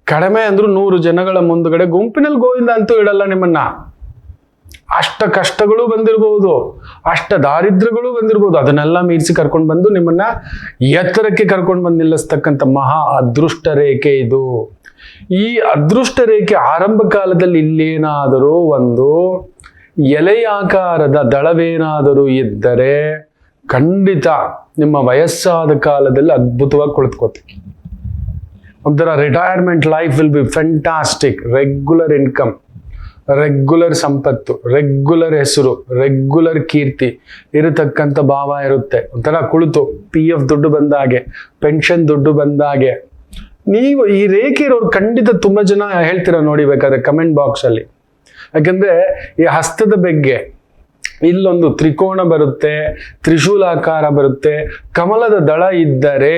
ಕಡಿಮೆ ಅಂದ್ರೂ 100 ಜನಗಳ ಮುಂದುಗಡೆ ಗುಂಪಿನಲ್ಲಿ ಗೋವಿಂದ ಅಂತೂ ಇಡಲ್ಲ ನಿಮ್ಮನ್ನ. ಅಷ್ಟ ಕಷ್ಟಗಳು ಬಂದಿರಬಹುದು, ಅಷ್ಟ ದಾರಿದ್ರ್ಯಗಳು ಬಂದಿರಬಹುದು. ಅದನ್ನೆಲ್ಲ ಮೀರಿಸಿ ಕರ್ಕೊಂಡು ಬಂದು ನಿಮ್ಮನ್ನ ಎತ್ತರಕ್ಕೆ ಕರ್ಕೊಂಡು ಬಂದು ನಿಲ್ಲಿಸ್ತಕ್ಕಂಥ ಮಹಾ ಅದೃಷ್ಟ ರೇಖೆ ಇದು. ಈ ಅದೃಷ್ಟ ರೇಖೆ ಆರಂಭ ಕಾಲದಲ್ಲಿ ಇಲ್ಲೇನಾದರೂ ಒಂದು ಎಲೆಯಾಕಾರದ ದಳವೇನಾದರೂ ಇದ್ದರೆ ಖಂಡಿತ ನಿಮ್ಮ ವಯಸ್ಸಾದ ಕಾಲದಲ್ಲಿ ಅದ್ಭುತವಾಗಿ ಕುಳಿತುಕೋತೀವಿ. ಒಂಥರ retirement life will be fantastic. Regular income, regular ಸಂಪತ್ತು, ರೆಗ್ಯುಲರ್ ಹೆಸರು, ರೆಗ್ಯುಲರ್ ಕೀರ್ತಿ ಇರತಕ್ಕಂಥ ಭಾವ ಇರುತ್ತೆ. ಒಂಥರ ಕುಳಿತು PF ದುಡ್ಡು ಬಂದಾಗೆ, ಪೆನ್ಷನ್ ದುಡ್ಡು ಬಂದಾಗೆ. ನೀವು ಈ ರೇಖೆ ಇರೋರು ಖಂಡಿತ ತುಂಬಾ ಜನ ಹೇಳ್ತೀರಾ ನೋಡಿ ಬೇಕಾದ್ರೆ ಕಮೆಂಟ್ ಬಾಕ್ಸ್ ಅಲ್ಲಿ. ಯಾಕಂದ್ರೆ ಈ ಹಸ್ತದ ಬಗ್ಗೆ ಇಲ್ಲೊಂದು ತ್ರಿಕೋಣ ಬರುತ್ತೆ, ತ್ರಿಶೂಲಾಕಾರ ಬರುತ್ತೆ, ಕಮಲದ ದಳ ಇದ್ದರೆ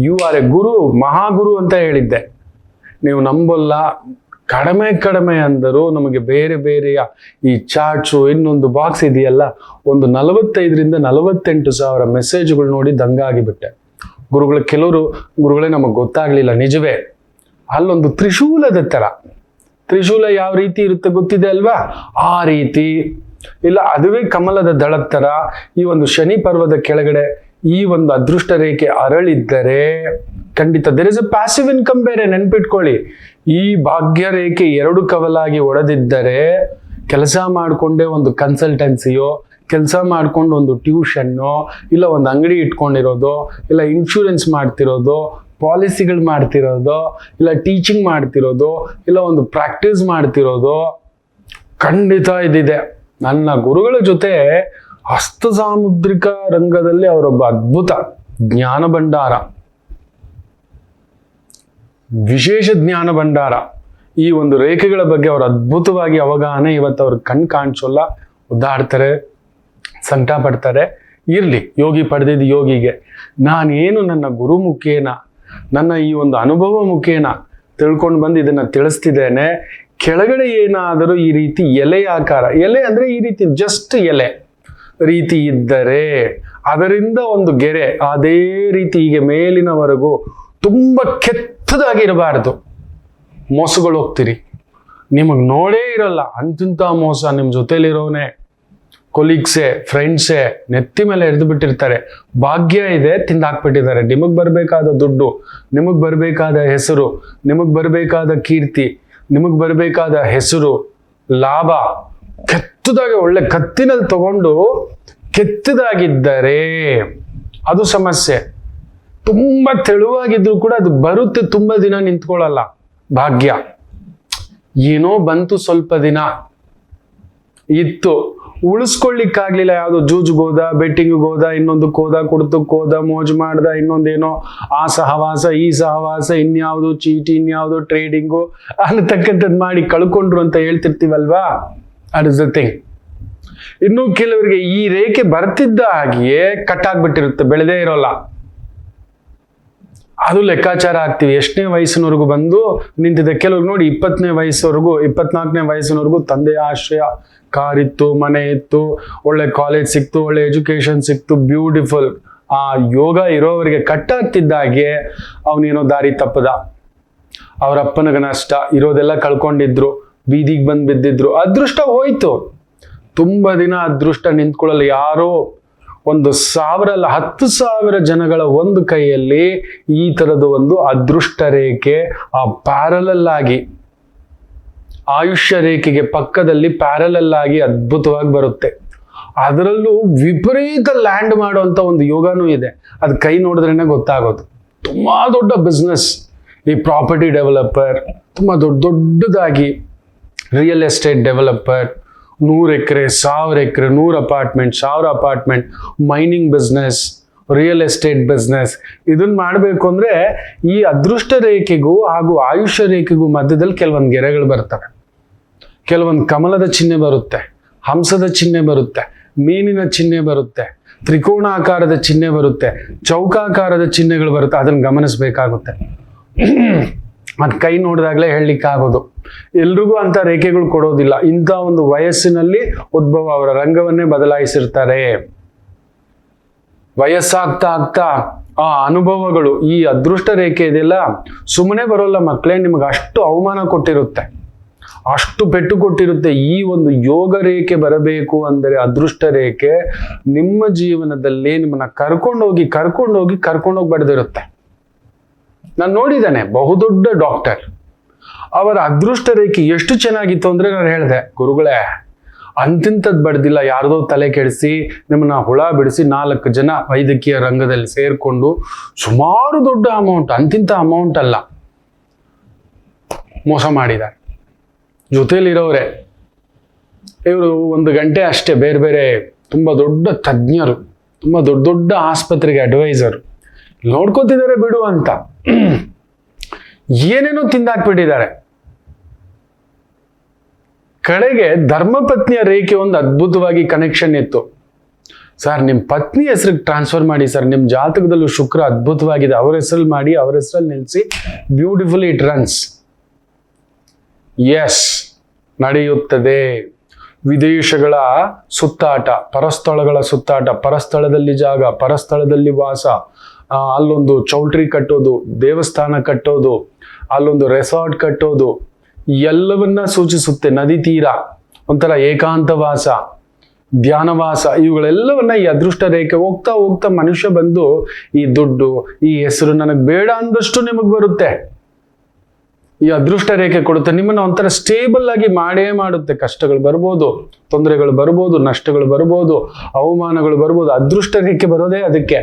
ಯು ಆರ್ ಎ ಗುರು, ಮಹಾಗುರು ಅಂತ ಹೇಳಿದ್ದೆ. ನೀವು ನಂಬಲ್ಲ, ಕಡಿಮೆ ಅಂದರೂ ನಮಗೆ ಬೇರೆ ಬೇರೆಯ ಈ ಚಾಟ್ಸು ಇನ್ನೊಂದು ಬಾಕ್ಸ್ ಇದೆಯಲ್ಲ, ಒಂದು 45,000 ರಿಂದ 48,000 ಮೆಸೇಜ್ಗಳು ನೋಡಿ ದಂಗಾಗಿಬಿಟ್ಟೆ. ಗುರುಗಳ ಕೆಲವರು ಗುರುಗಳೇ ನಮಗೆ ಗೊತ್ತಾಗ್ಲಿಲ್ಲ, ನಿಜವೇ. ಅಲ್ಲೊಂದು ತ್ರಿಶೂಲದ ತರ, ತ್ರಿಶೂಲ ಯಾವ ರೀತಿ ಇರುತ್ತೆ ಗೊತ್ತಿದೆ ಅಲ್ವಾ, ಆ ರೀತಿ ಇಲ್ಲ ಅದುವೇ ಕಮಲದ ದಳದ ತರ ಈ ಒಂದು ಶನಿ ಪರ್ವದ ಕೆಳಗಡೆ ಈ ಒಂದು ಅದೃಷ್ಟ ರೇಖೆ ಅರಳಿದ್ದರೆ ಖಂಡಿತ there is a passive income. ಬೇರೆ ನೆನ್ಪಿಟ್ಕೊಳ್ಳಿ, ಈ ಭಾಗ್ಯ ರೇಖೆ 2 ಕವಲಾಗಿ ಒಡೆದಿದ್ದರೆ ಕೆಲಸ ಮಾಡಿಕೊಂಡೇ ಒಂದು ಕನ್ಸಲ್ಟೆನ್ಸಿಯೋ, ಕೆಲಸ ಮಾಡ್ಕೊಂಡು ಒಂದು ಟ್ಯೂಷನ್ನೋ, ಇಲ್ಲ ಒಂದು ಅಂಗಡಿ ಇಟ್ಕೊಂಡಿರೋದು, ಇಲ್ಲ ಇನ್ಶೂರೆನ್ಸ್ ಮಾಡ್ತಿರೋದು, ಪಾಲಿಸಿಗಳು ಮಾಡ್ತಿರೋದು, ಇಲ್ಲ ಟೀಚಿಂಗ್ ಮಾಡ್ತಿರೋದು, ಇಲ್ಲ ಒಂದು ಪ್ರಾಕ್ಟೀಸ್ ಮಾಡ್ತಿರೋದು ಖಂಡಿತ ಇದಿದೆ. ನನ್ನ ಗುರುಗಳ ಜೊತೆ ಹಸ್ತ ಸಾಮುದ್ರಿಕ ರಂಗದಲ್ಲಿ ಅವರೊಬ್ಬ ಅದ್ಭುತ ಜ್ಞಾನ ಭಂಡಾರ, ವಿಶೇಷ ಜ್ಞಾನ ಭಂಡಾರ. ಈ ಒಂದು ರೇಖೆಗಳ ಬಗ್ಗೆ ಅವರು ಅದ್ಭುತವಾಗಿ ಅವಗಾಹನೆ. ಇವತ್ತು ಅವ್ರ ಕಣ್ ಕಾಣಿಸೋಲ್ಲ, ಒದ್ದಾಡ್ತಾರೆ, ಸಂಕಟ ಪಡ್ತಾರೆ. ಇರ್ಲಿ, ಯೋಗಿ ಪಡೆದಿದ್ದು ಯೋಗಿಗೆ. ನಾನೇನು ನನ್ನ ಗುರು ಮುಖೇನ, ನನ್ನ ಈ ಒಂದು ಅನುಭವ ಮುಖೇನ ತಿಳ್ಕೊಂಡು ಬಂದು ಇದನ್ನ ತಿಳಿಸ್ತಿದ್ದೇನೆ. ಕೆಳಗಡೆ ಏನಾದರೂ ಈ ರೀತಿ ಎಲೆ ಆಕಾರ, ಎಲೆ ಅಂದ್ರೆ ಈ ರೀತಿ ಜಸ್ಟ್ ಎಲೆ ರೀತಿ ಇದ್ದರೆ ಅದರಿಂದ ಒಂದು ಗೆರೆ ಅದೇ ರೀತಿ ಹೀಗೆ ಮೇಲಿನವರೆಗೂ ತುಂಬಾ ಕೆತ್ತದಾಗಿರಬಾರ್ದು. ಮೋಸಗಳು ಹೋಗ್ತೀರಿ, ನಿಮಗ್ ನೋಡೇ ಇರಲ್ಲ ಅಂತಿಂತ ಮೋಸ. ನಿಮ್ ಜೊತೆಲಿರೋನೆ ಕೊಲೀಗ್ಸೇ, ಫ್ರೆಂಡ್ಸೇ ನೆತ್ತಿ ಮೇಲೆ ಎರೆದು ಬಿಟ್ಟಿರ್ತಾರೆ. ಭಾಗ್ಯ ಇದೆ, ತಿಂದಾಕ್ಬಿಟ್ಟಿದ್ದಾರೆ. ನಿಮಗ್ ಬರ್ಬೇಕಾದ ದುಡ್ಡು, ನಿಮಗ್ ಬರ್ಬೇಕಾದ ಹೆಸರು, ನಿಮಗ್ ಬರ್ಬೇಕಾದ ಕೀರ್ತಿ, ನಿಮಗ್ ಬರ್ಬೇಕಾದ ಹೆಸರು, ಲಾಭ ಕೆತ್ತದಾಗಿ ಒಳ್ಳೆ ಕತ್ತಿನಲ್ಲಿ ತಗೊಂಡು ಕೆತ್ತದಾಗಿದ್ದರೆ ಅದು ಸಮಸ್ಯೆ. ತುಂಬಾ ತೆಳುವಾಗಿದ್ರು ಕೂಡ ಅದು ಬರುತ್ತೆ, ತುಂಬಾ ದಿನ ನಿಂತ್ಕೊಳ್ಳಲ್ಲ. ಭಾಗ್ಯ ಏನೋ ಬಂತು, ಸ್ವಲ್ಪ ದಿನ ಇತ್ತು, ಉಳಿಸ್ಕೊಳ್ಳಿಕ್ಕಾಗ್ಲಿಲ್ಲ. ಯಾವ್ದೋ ಜೂಜ್ಗೋದ, ಬೆಟ್ಟಿಂಗ್ಗೋದ, ಇನ್ನೊಂದಕ್ಕೆ ಹೋದ, ಕುಡ್ತಕ್ಕೆ ಹೋದ, ಮೋಜು ಮಾಡ್ದ, ಇನ್ನೊಂದೇನೋ ಆ ಸಹವಾಸ, ಈ ಸಹವಾಸ, ಇನ್ಯಾವುದು ಚೀಟಿ, ಇನ್ಯಾವುದು ಟ್ರೇಡಿಂಗು ಅನ್ನತಕ್ಕಂಥದ್ದು ಮಾಡಿ ಕಳ್ಕೊಂಡ್ರು ಅಂತ ಹೇಳ್ತಿರ್ತೀವಲ್ವಾ. That is the thing. ಇನ್ನು ಕೆಲವರಿಗೆ ಈ ರೇಖೆ ಬರ್ತಿದ್ದ ಹಾಗೆಯೇ ಕಟ್ ಆಗ್ಬಿಟ್ಟಿರುತ್ತೆ, ಬೆಳೆದೇ ಇರೋಲ್ಲ. ಅದು ಲೆಕ್ಕಾಚಾರ ಆಗ್ತೀವಿ. ಎಷ್ಟನೇ ವಯಸ್ಸಿನವರೆಗೂ ಬಂದು ನಿಂತಿದೆ. ಕೆಲವ್ರು ನೋಡಿ 20ನೇ ವಯಸ್ಸವರೆಗೂ, 24ನೇ ವಯಸ್ಸಿನವರೆಗೂ ತಂದೆಯ ಆಶ್ರಯ, ಕಾರ್ ಇತ್ತು, ಮನೆ ಇತ್ತು, ಒಳ್ಳೆ ಕಾಲೇಜ್ ಸಿಕ್ತು, ಒಳ್ಳೆ ಎಜುಕೇಶನ್ ಸಿಕ್ತು, ಬ್ಯೂಟಿಫುಲ್. ಆ ಯೋಗ ಇರೋವರಿಗೆ ಕಟ್ ಆಗ್ತಿದ್ದಾಗೆ ಅವನೇನೋ ದಾರಿ ತಪ್ಪದ, ಅವ್ರ ಅಪ್ಪನಿಗೆ ನಷ್ಟ, ಇರೋದೆಲ್ಲ ಕಳ್ಕೊಂಡಿದ್ರು, ಬೀದಿಗೆ ಬಂದು ಬಿದ್ದಿದ್ರು, ಅದೃಷ್ಟ ಹೋಯ್ತು. ತುಂಬಾ ದಿನ ಅದೃಷ್ಟ ನಿಂತ್ಕೊಳ್ಳಲ್ಲ. ಯಾರೋ 1,000 ಅಲ್ಲ 10,000 ಜನಗಳ ಒಂದು ಕೈಯಲ್ಲಿ ಈ ತರದ ಒಂದು ಅದೃಷ್ಟ ರೇಖೆ ಆ ಪ್ಯಾರಲಲ್ ಆಗಿ, ಆಯುಷ್ಯ ರೇಖೆಗೆ ಪಕ್ಕದಲ್ಲಿ ಪ್ಯಾರಲಲ್ ಆಗಿ ಅದ್ಭುತವಾಗಿ ಬರುತ್ತೆ. ಅದರಲ್ಲೂ ವಿಪರೀತ ಲ್ಯಾಂಡ್ ಮಾಡುವಂತ ಒಂದು ಯೋಗನೂ ಇದೆ. ಅದು ಕೈ ನೋಡಿದ್ರೇನೆ ಗೊತ್ತಾಗೋದು. ತುಂಬಾ ದೊಡ್ಡ ಬಿಸ್ನೆಸ್ ಈ ಪ್ರಾಪರ್ಟಿ ಡೆವಲಪರ್, ತುಂಬಾ ದೊಡ್ಡದಾಗಿ ರಿಯಲ್ ಎಸ್ಟೇಟ್ ಡೆವಲಪರ್, 100 ಎಕರೆ, 1000 ಎಕರೆ, 100 apartment, 1000 apartment, mining business, real estate business. ಇದನ್ನ ಮಾಡಬೇಕು ಅಂದ್ರೆ ಈ ಅದೃಷ್ಟ ರೇಖೆಗೂ ಹಾಗೂ ಆಯುಷ್ಯ ರೇಖೆಗೂ ಮಧ್ಯದಲ್ಲಿ ಕೆಲವೊಂದು ಗೆರೆಗಳು ಬರ್ತವೆ. ಕೆಲವೊಂದು ಕಮಲದ ಚಿಹ್ನೆ ಬರುತ್ತೆ, ಹಂಸದ ಚಿಹ್ನೆ ಬರುತ್ತೆ, ಮೀನಿನ ಚಿಹ್ನೆ ಬರುತ್ತೆ, ತ್ರಿಕೋಣಾಕಾರದ ಚಿಹ್ನೆ ಬರುತ್ತೆ, ಚೌಕಾಕಾರದ ಚಿಹ್ನೆಗಳು ಬರುತ್ತೆ. ಅದನ್ನ ಗಮನಿಸಬೇಕಾಗುತ್ತೆ. ಅದು ಕೈ ನೋಡಿದಾಗಲೇ ಹೇಳಲಿಕ್ಕಾಗೋದು. ಎಲ್ರಿಗೂ ಅಂತ ರೇಖೆಗಳು ಕೊಡೋದಿಲ್ಲ. ಇಂಥ ಒಂದು ವಯಸ್ಸಿನಲ್ಲಿ ಉದ್ಭವ ಅವರ ರಂಗವನ್ನೇ ಬದಲಾಯಿಸಿರ್ತಾರೆ. ವಯಸ್ಸಾಗ್ತಾ ಆಗ್ತಾ ಆ ಅನುಭವಗಳು, ಈ ಅದೃಷ್ಟ ರೇಖೆ ಇದೆಲ್ಲ ಸುಮ್ಮನೆ ಬರೋಲ್ಲ ಮಕ್ಕಳೇ. ನಿಮಗೆ ಅಷ್ಟು ಅವಮಾನ ಕೊಟ್ಟಿರುತ್ತೆ. ಅಷ್ಟು ಪೆಟ್ಟು ಕೊಟ್ಟಿರುತ್ತೆ. ಈ ಒಂದು ಯೋಗ ರೇಖೆ ಬರಬೇಕು ಅಂದರೆ, ಅದೃಷ್ಟ ರೇಖೆ ನಿಮ್ಮ ಜೀವನದಲ್ಲಿ ನಿಮ್ಮನ್ನ ಕರ್ಕೊಂಡೋಗಿ ಬಡ್ದಿರುತ್ತೆ. ನಾನು ನೋಡಿದ್ದೇನೆ ಬಹುದೊಡ್ಡ ಡಾಕ್ಟರ್, ಅವರ ಅದೃಷ್ಟ ರೇಖೆ ಎಷ್ಟು ಚೆನ್ನಾಗಿತ್ತು ಅಂದ್ರೆ, ನಾನು ಹೇಳಿದೆ, ಗುರುಗಳೇ ಅಂತಿಂತದ್ ಬಡ್ದಿಲ್ಲ, ಯಾರ್ದೋ ತಲೆ ಕೆಡಿಸಿ ನಿಮ್ಮನ್ನ ಹುಳ ಬಿಡಿಸಿ 4 ಜನ ವೈದ್ಯಕೀಯ ರಂಗದಲ್ಲಿ ಸೇರ್ಕೊಂಡು ಸುಮಾರು ದೊಡ್ಡ ಅಮೌಂಟ್, ಅಂತಿಂತ ಅಮೌಂಟ್ ಅಲ್ಲ, ಮೋಸ ಮಾಡಿದ್ದಾರೆ. ಜೊತೆಲಿರೋರೆ ಇವರು 1 ಗಂಟೆ ಅಷ್ಟೇ ಬೇರೆ ಬೇರೆ ತುಂಬಾ ದೊಡ್ಡ ತಜ್ಞರು, ತುಂಬಾ ದೊಡ್ಡ ಆಸ್ಪತ್ರೆಗೆ ಅಡ್ವೈಸರ್ ನೋಡ್ಕೋತಿದ್ದಾರೆ ಬಿಡು ಅಂತ ಏನೇನೋ ತಿಂದಾಕ್ಬಿಟ್ಟಿದ್ದಾರೆ. ಕಡೆಗೆ ಧರ್ಮಪತ್ನಿಯ ರೇಖೆ ಒಂದು ಅದ್ಭುತವಾಗಿ ಕನೆಕ್ಷನ್ ಇತ್ತು. ಸರ್ ನಿಮ್ಮ ಪತ್ನಿ ಹೆಸರಿಗೆ ಟ್ರಾನ್ಸ್ಫರ್ ಮಾಡಿ ಸರ್, ನಿಮ್ಮ ಜಾತಕದಲ್ಲೂ ಶುಕ್ರ ಅದ್ಭುತವಾಗಿದೆ, ಅವ್ರ ಹೆಸರಲ್ಲಿ ಮಾಡಿ, ಅವ್ರ ಹೆಸರಲ್ಲಿ ನಿಲ್ಲಿಸಿ, ಬ್ಯೂಟಿಫುಲ್ ಇಟ್ ರನ್ಸ್. ಎಸ್, ನಡೆಯುತ್ತದೆ. ವಿದೇಶಗಳ ಸುತ್ತಾಟ, ಪರಸ್ಥಳಗಳ ಸುತ್ತಾಟ, ಪರಸ್ಥಳದಲ್ಲಿ ಜಾಗ, ಪರಸ್ಥಳದಲ್ಲಿ ವಾಸ, ಅಲ್ಲೊಂದು ಚೌಲ್ಟ್ರಿ ಕಟ್ಟೋದು, ದೇವಸ್ಥಾನ ಕಟ್ಟೋದು, ಅಲ್ಲೊಂದು ರೆಸಾರ್ಟ್ ಕಟ್ಟೋದು, ಎಲ್ಲವನ್ನ ಸೂಚಿಸುತ್ತೆ. ನದಿ ತೀರ, ಒಂಥರ ಏಕಾಂತವಾಸ, ಧ್ಯಾನವಾಸ, ಇವುಗಳೆಲ್ಲವನ್ನ ಈ ಅದೃಷ್ಟ ರೇಖೆ ಹೋಗ್ತಾ ಹೋಗ್ತಾ ಮನುಷ್ಯ ಬಂದು ಈ ದುಡ್ಡು, ಈ ಹೆಸರು ನನಗೆ ಬೇಡ ಅಂದಷ್ಟು ನಿಮಗೆ ಬರುತ್ತೆ. ಈ ಅದೃಷ್ಟ ರೇಖೆ ಕೊಡುತ್ತೆ, ನಿಮ್ಮನ್ನ ಒಂಥರ ಸ್ಟೇಬಲ್ ಆಗಿ ಮಾಡೇ ಮಾಡುತ್ತೆ. ಕಷ್ಟಗಳು ಬರ್ಬೋದು, ತೊಂದರೆಗಳು ಬರ್ಬೋದು, ನಷ್ಟಗಳು ಬರ್ಬೋದು, ಅವಮಾನಗಳು ಬರ್ಬೋದು. ಅದೃಷ್ಟ ರೇಖೆ ಬರೋದೇ ಅದಕ್ಕೆ.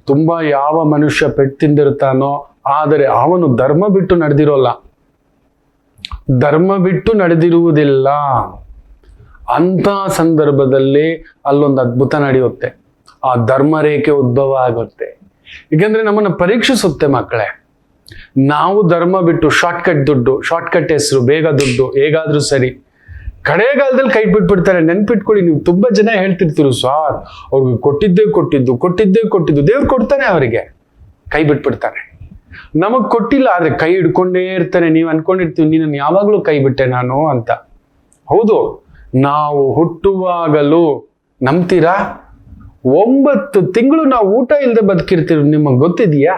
ತುಂಬಾ ಯಾವ ಮನುಷ್ಯ ಪೆಟ್ಟು ತಿಂದಿರ್ತಾನೋ, ಆದರೆ ಅವನು ಧರ್ಮ ಬಿಟ್ಟು ನಡೆದಿರುವುದಿಲ್ಲ. ಅಂತ ಸಂದರ್ಭದಲ್ಲಿ ಅಲ್ಲೊಂದು ಅದ್ಭುತ ನಡೆಯುತ್ತೆ, ಆ ಧರ್ಮ ರೇಖೆ ಉದ್ಭವ ಆಗುತ್ತೆ. ಏಕೆಂದ್ರೆ ನಮ್ಮನ್ನು ಪರೀಕ್ಷಿಸುತ್ತೆ ಮಕ್ಕಳೇ. ನಾವು ಧರ್ಮ ಬಿಟ್ಟು ಶಾರ್ಟ್ಕಟ್ ದುಡ್ಡು, ಶಾರ್ಟ್ಕಟ್ ಹೆಸರು, ಬೇಗ ದುಡ್ಡು, ಹೇಗಾದ್ರೂ ಸರಿ, ಕಡೆಗಾಲದಲ್ಲಿ ಕೈ ಬಿಟ್ಬಿಡ್ತಾರೆ. ನೆನ್ಪಿಟ್ಕೊಳ್ಳಿ, ನೀವು ತುಂಬಾ ಜನ ಹೇಳ್ತಿರ್ತೀರು, ಸಾರ್ ಅವ್ರಿಗೆ ಕೊಟ್ಟಿದ್ದೇ ಕೊಟ್ಟಿದ್ದು ದೇವ್ರು ಕೊಡ್ತಾನೆ, ಅವರಿಗೆ ಕೈ ಬಿಟ್ಬಿಡ್ತಾರೆ. ನಮಗ್ ಕೊಟ್ಟಿಲ್ಲ, ಆದ್ರೆ ಕೈ ಹಿಡ್ಕೊಂಡೇ ಇರ್ತಾನೆ. ನೀವು ಅನ್ಕೊಂಡಿರ್ತೀವಿ, ನೀನನ್ನು ಯಾವಾಗ್ಲೂ ಕೈ ಬಿಟ್ಟೆ ನಾನು ಅಂತ. ಹೌದು, ನಾವು ಹುಟ್ಟುವಾಗಲೂ ನಂಬ್ತೀರಾ 9 ತಿಂಗಳು ನಾವು ಊಟ ಇಲ್ಲದೆ ಬದುಕಿರ್ತೀವಿ. ನಿಮಗ್ ಗೊತ್ತಿದೆಯಾ?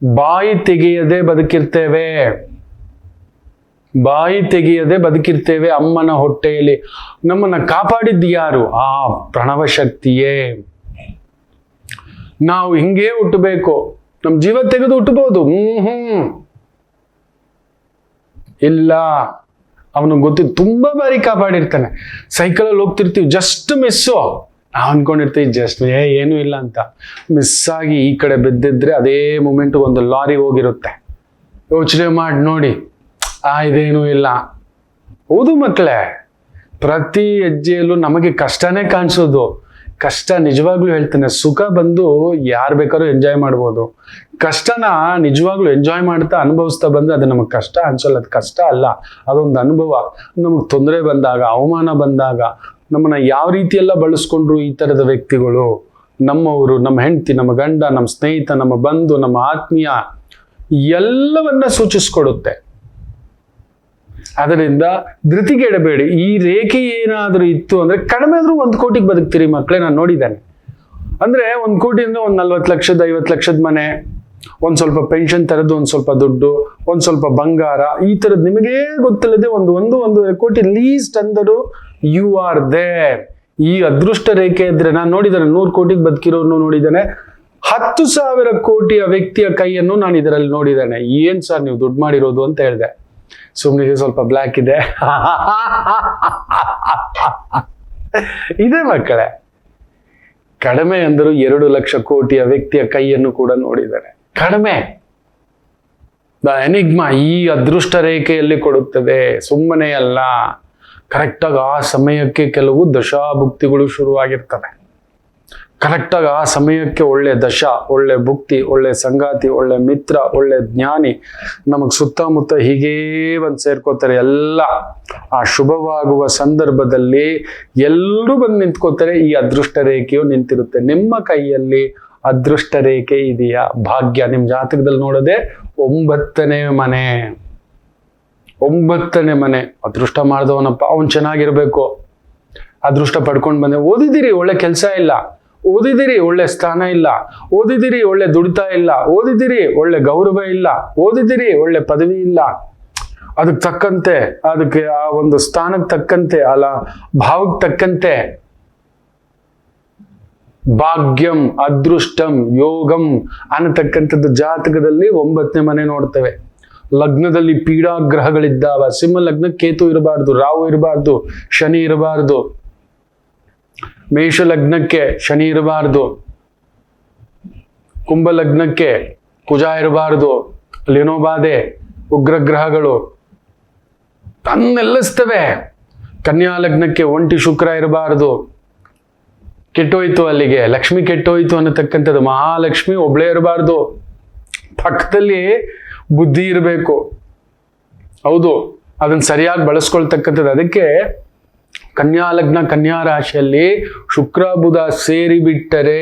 ಬಾಯಿ ತೆಗೆಯದೆ ಬದುಕಿರ್ತೇವೆ. ಅಮ್ಮನ ಹೊಟ್ಟೆಯಲ್ಲಿ ನಮ್ಮನ್ನ ಕಾಪಾಡಿದ್ದು ಯಾರು? ಆ ಪ್ರಣವ ಶಕ್ತಿಯೇ. ನಾವು ಹಿಂಗೇ ಹುಟ್ಟಬೇಕು, ನಮ್ ಜೀವ ತೆಗೆದು ಹುಟ್ಟಬಹುದು? ಇಲ್ಲ, ಅವನು ಗೊತ್ತಿದ್ದು ತುಂಬಾ ಬಾರಿ ಕಾಪಾಡಿರ್ತಾನೆ. ಸೈಕಲಲ್ಲಿ ಹೋಗ್ತಿರ್ತೀವಿ, ಜಸ್ಟ್ ಮಿಸ್ಸು, ನಾವು ಅನ್ಕೊಂಡಿರ್ತೀವಿ ಜಸ್ಟ್ ಏನೂ ಇಲ್ಲ ಅಂತ. ಮಿಸ್ ಆಗಿ ಈ ಕಡೆ ಬಿದ್ದಿದ್ರೆ ಅದೇ ಮೂಮೆಂಟ್ ಒಂದು ಲಾರಿ ಹೋಗಿರುತ್ತೆ. ಯೋಚನೆ ಮಾಡಿ ನೋಡಿ, ಇದೇನೂ ಇಲ್ಲ. ಹೌದು ಮಕ್ಕಳೇ, ಪ್ರತಿ ಹೆಜ್ಜೆಯಲ್ಲೂ ನಮಗೆ ಕಷ್ಟನೇ ಕಾಣಿಸೋದು. ಕಷ್ಟ ನಿಜವಾಗ್ಲೂ ಹೇಳ್ತೇನೆ, ಸುಖ ಬಂದು ಯಾರು ಬೇಕಾದ್ರೂ ಎಂಜಾಯ್ ಮಾಡ್ಬೋದು. ಕಷ್ಟನ ನಿಜವಾಗ್ಲೂ ಎಂಜಾಯ್ ಮಾಡ್ತಾ ಅನುಭವಿಸ್ತಾ ಬಂದ್ರೆ ಅದು ನಮಗೆ ಕಷ್ಟ ಅನ್ಸಲ್ಲ. ಅದು ಕಷ್ಟ ಅಲ್ಲ, ಅದೊಂದು ಅನುಭವ. ನಮಗೆ ತೊಂದರೆ ಬಂದಾಗ, ಅವಮಾನ ಬಂದಾಗ, ನಮ್ಮನ್ನ ಯಾವ ರೀತಿಯೆಲ್ಲ ಬಳಸ್ಕೊಂಡ್ರು ಈ ತರದ ವ್ಯಕ್ತಿಗಳು, ನಮ್ಮವರು, ನಮ್ಮ ಹೆಂಡತಿ, ನಮ್ಮ ಗಂಡ, ನಮ್ಮ ಸ್ನೇಹಿತ, ನಮ್ಮ ಬಂಧು, ನಮ್ಮ ಆತ್ಮೀಯ, ಎಲ್ಲವನ್ನ ಸೂಚಿಸ್ಕೊಡುತ್ತೆ. ಅದರಿಂದ ಧೃತಿಗೆಡಬೇಡಿ. ಈ ರೇಖೆ ಏನಾದ್ರೂ ಇತ್ತು ಅಂದ್ರೆ ಕಡಿಮೆ ಆದ್ರೂ 1 ಕೋಟಿಗೆ ಬದುಕ್ತೀರಿ ಮಕ್ಕಳೇ. ನಾನು ನೋಡಿದ್ದೇನೆ. ಅಂದ್ರೆ 1 ಕೋಟಿ ಅಂದ್ರೆ ಒಂದು 40 ಲಕ್ಷದ 50 ಲಕ್ಷದ ಮನೆ, ಒಂದ್ ಸ್ವಲ್ಪ ಪೆನ್ಷನ್ ತರದ್ದು, ಒಂದ್ ಸ್ವಲ್ಪ ದುಡ್ಡು, ಒಂದ್ ಸ್ವಲ್ಪ ಬಂಗಾರ, ಈ ತರದ್ ನಿಮಗೇ ಗೊತ್ತಿಲ್ಲದೆ ಒಂದೂವರೆ ಕೋಟಿ ಲೀಸ್ಟ್ ಅಂದರು ಯು ಆರ್ ದೇರ್. ಈ ಅದೃಷ್ಟ ರೇಖೆ ಇದ್ರೆ, ನಾನು ನೋಡಿದ್ದೇನೆ 100 ಕೋಟಿಗೆ ಬದುಕಿರೋನು ನೋಡಿದ್ದೇನೆ, 10,000 ಕೋಟಿಯ ವ್ಯಕ್ತಿಯ ಕೈಯನ್ನು ನಾನು ಇದರಲ್ಲಿ ನೋಡಿದ್ದೇನೆ. ಏನ್ ಸರ್ ನೀವು ದುಡ್ಡು ಮಾಡಿರೋದು ಅಂತ ಹೇಳಿದೆ. ಸುಮ್ಮನೆ ಸ್ವಲ್ಪ ಬ್ಲ್ಯಾಕ್ ಇದೆ ಇದೆ ಮಕ್ಕಳೇ. ಕಡಿಮೆ ಅಂದರೂ 2 ಲಕ್ಷ ಕೋಟಿಯ ವ್ಯಕ್ತಿಯ ಕೈಯನ್ನು ಕೂಡ ನೋಡಿದ್ದಾರೆ. ಕಡಿಮೆ. ದ ಎನಿಗ್ಮಾ ಈ ಅದೃಷ್ಟ ರೇಖೆಯಲ್ಲಿ ಕೊಡುತ್ತದೆ, ಸುಮ್ಮನೆ ಅಲ್ಲ. ಕರೆಕ್ಟಾಗಿ ಆ ಸಮಯಕ್ಕೆ ಕೆಲವು ದಶಾಭುಕ್ತಿಗಳು ಶುರುವಾಗಿರ್ತವೆ. ಕರೆಕ್ಟಾಗಿ ಆ ಸಮಯಕ್ಕೆ ಒಳ್ಳೆ ದಶ, ಒಳ್ಳೆ ಭುಕ್ತಿ, ಒಳ್ಳೆ ಸಂಗಾತಿ, ಒಳ್ಳೆ ಮಿತ್ರ, ಒಳ್ಳೆ ಜ್ಞಾನಿ ನಮಗ್ ಸುತ್ತಮುತ್ತ ಹೀಗೇ ಬಂದು ಸೇರ್ಕೋತಾರೆ. ಎಲ್ಲ ಆ ಶುಭವಾಗುವ ಸಂದರ್ಭದಲ್ಲಿ ಎಲ್ಲರೂ ಬಂದು ನಿಂತ್ಕೋತಾರೆ. ಈ ಅದೃಷ್ಟ ರೇಖೆಯು ನಿಂತಿರುತ್ತೆ. ನಿಮ್ಮ ಕೈಯಲ್ಲಿ ಅದೃಷ್ಟ ರೇಖೆ ಇದೆಯಾ? ಭಾಗ್ಯ ನಿಮ್ ಜಾತಕದಲ್ಲಿ ನೋಡೋದೆ 9ನೇ ಮನೆ. 9ನೇ ಮನೆ. ಅದೃಷ್ಟ ಮಾಡಿದವನಪ್ಪ, ಅವನ್ ಚೆನ್ನಾಗಿರ್ಬೇಕು, ಅದೃಷ್ಟ ಪಡ್ಕೊಂಡು ಬಂದೆ. ಓದಿದಿರಿ, ಒಳ್ಳೆ ಕೆಲಸ ಇಲ್ಲ. ಓದಿದಿರಿ, ಒಳ್ಳೆ ಸ್ಥಾನ ಇಲ್ಲ. ಓದಿದಿರಿ, ಒಳ್ಳೆ ದುಡಿತಾ ಇಲ್ಲ. ಓದಿದಿರಿ, ಒಳ್ಳೆ ಗೌರವ ಇಲ್ಲ. ಓದಿದಿರಿ, ಒಳ್ಳೆ ಪದವಿ ಇಲ್ಲ. ಅದಕ್ಕೆ ತಕ್ಕಂತೆ, ಅದಕ್ಕೆ ಆ ಒಂದು ಸ್ಥಾನಕ್ಕೆ ತಕ್ಕಂತೆ, ಅಲ್ಲ ಭಾವಕ್ಕೆ ತಕ್ಕಂತೆ ಭಾಗ್ಯಂ, ಅದೃಷ್ಟಂ, ಯೋಗಂ ಅನ್ನತಕ್ಕಂಥದ್ದು ಜಾತಕದಲ್ಲಿ 9ನೇ ಮನೆ ನೋಡ್ತೇವೆ. ಲಗ್ನದಲ್ಲಿ ಪೀಡಾಗ್ರಹಗಳಿದ್ದಾವ. ಸಿಂಹ ಲಗ್ನ ಕೇತು ಇರಬಾರ್ದು, ರಾಹು ಇರಬಾರ್ದು, ಶನಿ ಇರಬಾರ್ದು. ಮೇಷ ಲಗ್ನಕ್ಕೆ ಶನಿ ಇರಬಾರ್ದು, ಕುಂಭ ಲಗ್ನಕ್ಕೆ ಕುಜ ಇರಬಾರ್ದು. ಅಲ್ಲೇನೋ ಬಾಧೆ, ಉಗ್ರಗ್ರಹಗಳು ತನ್ನೆಲ್ಲಿಸ್ತವೆ. ಕನ್ಯಾ ಲಗ್ನಕ್ಕೆ ಒಂಟಿ ಶುಕ್ರ ಇರಬಾರ್ದು, ಕೆಟ್ಟೋಯ್ತು, ಅಲ್ಲಿಗೆ ಲಕ್ಷ್ಮಿ ಕೆಟ್ಟೋಯ್ತು ಅನ್ನತಕ್ಕಂಥದ್ದು. ಮಹಾಲಕ್ಷ್ಮಿ ಒಬ್ಳೇ ಇರಬಾರ್ದು, ಪಕ್ಕದಲ್ಲಿ ಬುದ್ಧಿ ಇರಬೇಕು. ಹೌದು, ಅದನ್ನ ಸರಿಯಾಗಿ ಬಳಸ್ಕೊಳ್ತಕ್ಕಂಥದ್ದು. ಅದಕ್ಕೆ ಕನ್ಯಾ ಲಗ್ನ, ಕನ್ಯಾ ರಾಶಿಯಲ್ಲಿ ಶುಕ್ರ ಬುಧ ಸೇರಿಬಿಟ್ಟರೆ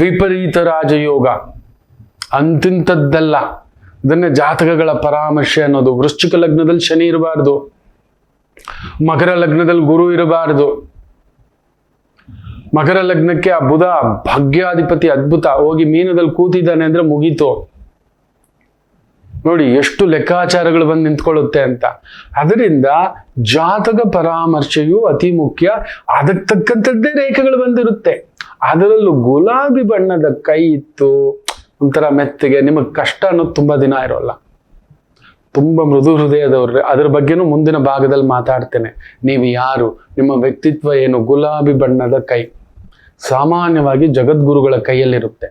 ವಿಪರೀತ ರಾಜಯೋಗ, ಅಂತಿಂಥದ್ದಲ್ಲ. ಅದನ್ನೇ ಜಾತಕಗಳ ಪರಾಮರ್ಶೆ ಅನ್ನೋದು. ವೃಶ್ಚಿಕ ಲಗ್ನದಲ್ಲಿ ಶನಿ ಇರಬಾರ್ದು, ಮಕರ ಲಗ್ನದಲ್ಲಿ ಗುರು ಇರಬಾರ್ದು. ಮಕರ ಲಗ್ನಕ್ಕೆ ಆ ಬುಧ ಭಾಗ್ಯಾಧಿಪತಿ ಅದ್ಭುತ, ಹೋಗಿ ಮೀನದಲ್ಲಿ ಕೂತಿದ್ದಾನೆ ಅಂದ್ರೆ ಮುಗೀತು. ನೋಡಿ ಎಷ್ಟು ಲೆಕ್ಕಾಚಾರಗಳು ಬಂದು ನಿಂತ್ಕೊಳ್ಳುತ್ತೆ ಅಂತ. ಅದರಿಂದ ಜಾತಕ ಪರಾಮರ್ಶೆಯು ಅತಿ ಮುಖ್ಯ. ಅದಕ್ಕೆ ತಕ್ಕಂಥದ್ದೇ ರೇಖೆಗಳು ಬಂದಿರುತ್ತೆ. ಅದರಲ್ಲೂ ಗುಲಾಬಿ ಬಣ್ಣದ ಕೈ ಇತ್ತು, ಒಂಥರ ಮೆತ್ತಗೆ, ನಿಮಗೆ ಕಷ್ಟ ಅನ್ನೋದು ತುಂಬಾ ದಿನ ಇರೋಲ್ಲ, ತುಂಬಾ ಮೃದು ಹೃದಯದವ್ರೆ. ಅದ್ರ ಬಗ್ಗೆನೂ ಮುಂದಿನ ಭಾಗದಲ್ಲಿ ಮಾತಾಡ್ತೇನೆ. ನೀವು ಯಾರು, ನಿಮ್ಮ ವ್ಯಕ್ತಿತ್ವ ಏನು. ಗುಲಾಬಿ ಬಣ್ಣದ ಕೈ ಸಾಮಾನ್ಯವಾಗಿ ಜಗದ್ಗುರುಗಳ ಕೈಯಲ್ಲಿರುತ್ತೆ,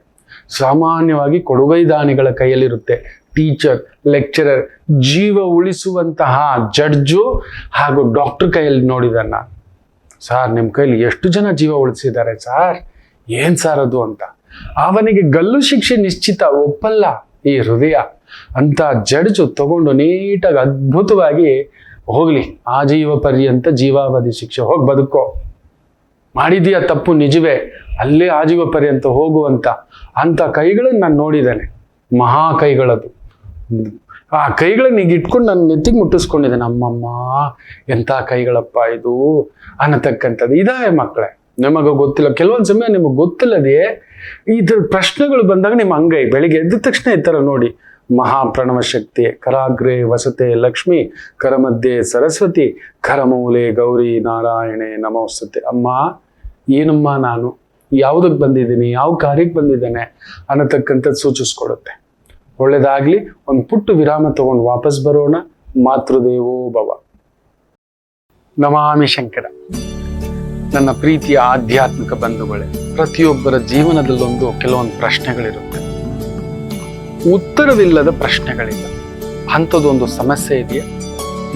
ಸಾಮಾನ್ಯವಾಗಿ ಕೊಡುಗೈದಾನಿಗಳ ಕೈಯಲ್ಲಿರುತ್ತೆ. ಟೀಚರ್, ಲೆಕ್ಚರರ್, ಜೀವ ಉಳಿಸುವಂತಹ ಜಡ್ಜು ಹಾಗೂ ಡಾಕ್ಟರ್ ಕೈಯಲ್ಲಿ ನೋಡಿದ ನಾನು. ಸಾರ್ ನಿಮ್ಮ ಕೈಲಿ ಎಷ್ಟು ಜನ ಜೀವ ಉಳಿಸಿದ್ದಾರೆ ಸಾರ್, ಏನ್ ಸಾರ್ ಅದು ಅಂತ. ಅವನಿಗೆ ಗಲ್ಲು ಶಿಕ್ಷೆ ನಿಶ್ಚಿತ, ಒಪ್ಪಲ್ಲ ಈ ಹೃದಯ ಅಂತ ಜಡ್ಜು ತಗೊಂಡು ನೀಟಾಗಿ ಅದ್ಭುತವಾಗಿ ಹೋಗ್ಲಿ, ಆಜೀವ ಪರ್ಯಂತ ಜೀವಾವಧಿ ಶಿಕ್ಷೆ, ಹೋಗಿ ಬದುಕೋ, ಮಾಡಿದೀಯ ತಪ್ಪು ನಿಜವೇ, ಅಲ್ಲೇ ಆಜೀವ ಪರ್ಯಂತ ಹೋಗುವಂತ ಅಂತ ಕೈಗಳನ್ನು ನಾನು ನೋಡಿದ್ದೇನೆ. ಮಹಾ ಕೈಗಳದು. ಆ ಕೈಗಳನ್ನ ಈಗ ಇಟ್ಕೊಂಡು ನಾನು ನೆತ್ತಿಗೆ ಮುಟ್ಟಿಸ್ಕೊಂಡಿದ್ದೇನೆ. ಅಮ್ಮಮ್ಮ ಎಂಥ ಕೈಗಳಪ್ಪ ಇದು ಅನ್ನತಕ್ಕಂಥದ್ದು. ಇದಾವೆ ಮಕ್ಕಳೇ, ನಿಮಗೆ ಗೊತ್ತಿಲ್ಲ. ಕೆಲವೊಂದು ಸಮಯ ನಿಮಗೆ ಗೊತ್ತಿಲ್ಲದೆ ಇದ್ರ ಪ್ರಶ್ನೆಗಳು ಬಂದಾಗ ನಿಮ್ಮ ಅಂಗೈ ಬೆಳಿಗ್ಗೆ ಎದ್ದ ತಕ್ಷಣ ಈ ಥರ ನೋಡಿ. ಮಹಾಪ್ರಣವ ಶಕ್ತಿ, ಕರಾಗ್ರೆ ವಸತೆ ಲಕ್ಷ್ಮಿ, ಕರಮಧ್ಯೆ ಸರಸ್ವತಿ, ಕರಮೂಲೆ ಗೌರಿ ನಾರಾಯಣೆ ನಮೋಸ್ತುತೆ. ಅಮ್ಮ ಏನಮ್ಮ ನಾನು ಯಾವುದಕ್ಕೆ ಬಂದಿದ್ದೀನಿ, ಯಾವ ಕಾರ್ಯಕ್ಕೆ ಬಂದಿದ್ದೇನೆ ಅನ್ನತಕ್ಕಂಥದ್ದು ಸೂಚಿಸ್ಕೊಡುತ್ತೆ. ಒಳ್ಳೇದಾಗ್ಲಿ. ಒಂದು ಪುಟ್ಟು ವಿರಾಮ ತಗೊಂಡು ವಾಪಸ್ ಬರೋಣ. ಮಾತೃದೇವೋ ಭವ. ನಮಾಮಿ ಶಂಕರ. ನನ್ನ ಪ್ರೀತಿಯ ಆಧ್ಯಾತ್ಮಿಕ ಬಂಧುಗಳೇ, ಪ್ರತಿಯೊಬ್ಬರ ಜೀವನದಲ್ಲೊಂದು ಕೆಲವೊಂದು ಪ್ರಶ್ನೆಗಳಿರುತ್ತೆ, ಉತ್ತರವಿಲ್ಲದ ಪ್ರಶ್ನೆಗಳಿಲ್ಲ. ಅಂಥದ್ದೊಂದು ಸಮಸ್ಯೆ ಇದೆಯಾ?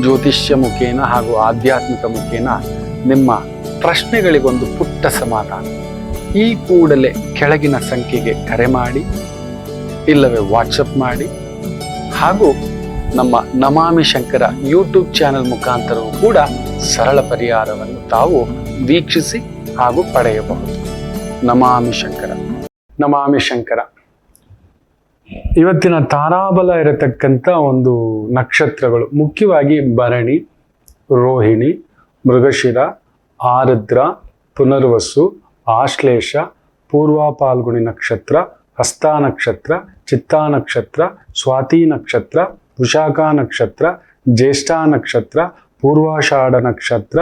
ಜ್ಯೋತಿಷ್ಯ ಮುಖೇನ ಹಾಗೂ ಆಧ್ಯಾತ್ಮಿಕ ಮುಖೇನ ನಿಮ್ಮ ಪ್ರಶ್ನೆಗಳಿಗೊಂದು ಪುಟ್ಟ ಸಮಾಧಾನ. ಈ ಕೂಡಲೇ ಕೆಳಗಿನ ಸಂಖ್ಯೆಗೆ ಕರೆ ಮಾಡಿ, ಇಲ್ಲವೇ ವಾಟ್ಸಪ್ ಮಾಡಿ, ಹಾಗೂ ನಮ್ಮ ನಮಾಮಿ ಶಂಕರ ಯೂಟ್ಯೂಬ್ ಚಾನೆಲ್ ಮುಖಾಂತರವೂ ಕೂಡ ಸರಳ ಪರಿಹಾರವನ್ನು ತಾವು ವೀಕ್ಷಿಸಿ ಹಾಗೂ ಪಡೆಯಬಹುದು. ನಮಾಮಿ ಶಂಕರ. ನಮಾಮಿ ಶಂಕರ. ಇವತ್ತಿನ ತಾರಾಬಲ ಇರತಕ್ಕಂಥ ಒಂದು ನಕ್ಷತ್ರಗಳು ಮುಖ್ಯವಾಗಿ ಭರಣಿ, ರೋಹಿಣಿ, ಮೃಗಶಿರ, ಆರುದ್ರ, ಪುನರ್ವಸು, ಆಶ್ಲೇಷ, ಪೂರ್ವ ಪಾಲ್ಗುಣಿ ನಕ್ಷತ್ರ, ಹಸ್ತ ನಕ್ಷತ್ರ, ಚಿತ್ತಾ ನಕ್ಷತ್ರ, ಸ್ವಾತಿ ನಕ್ಷತ್ರ, ವಿಶಾಖ ನಕ್ಷತ್ರ, ಜ್ಯೇಷ್ಠ ನಕ್ಷತ್ರ, ಪೂರ್ವಾಷಾಢ ನಕ್ಷತ್ರ,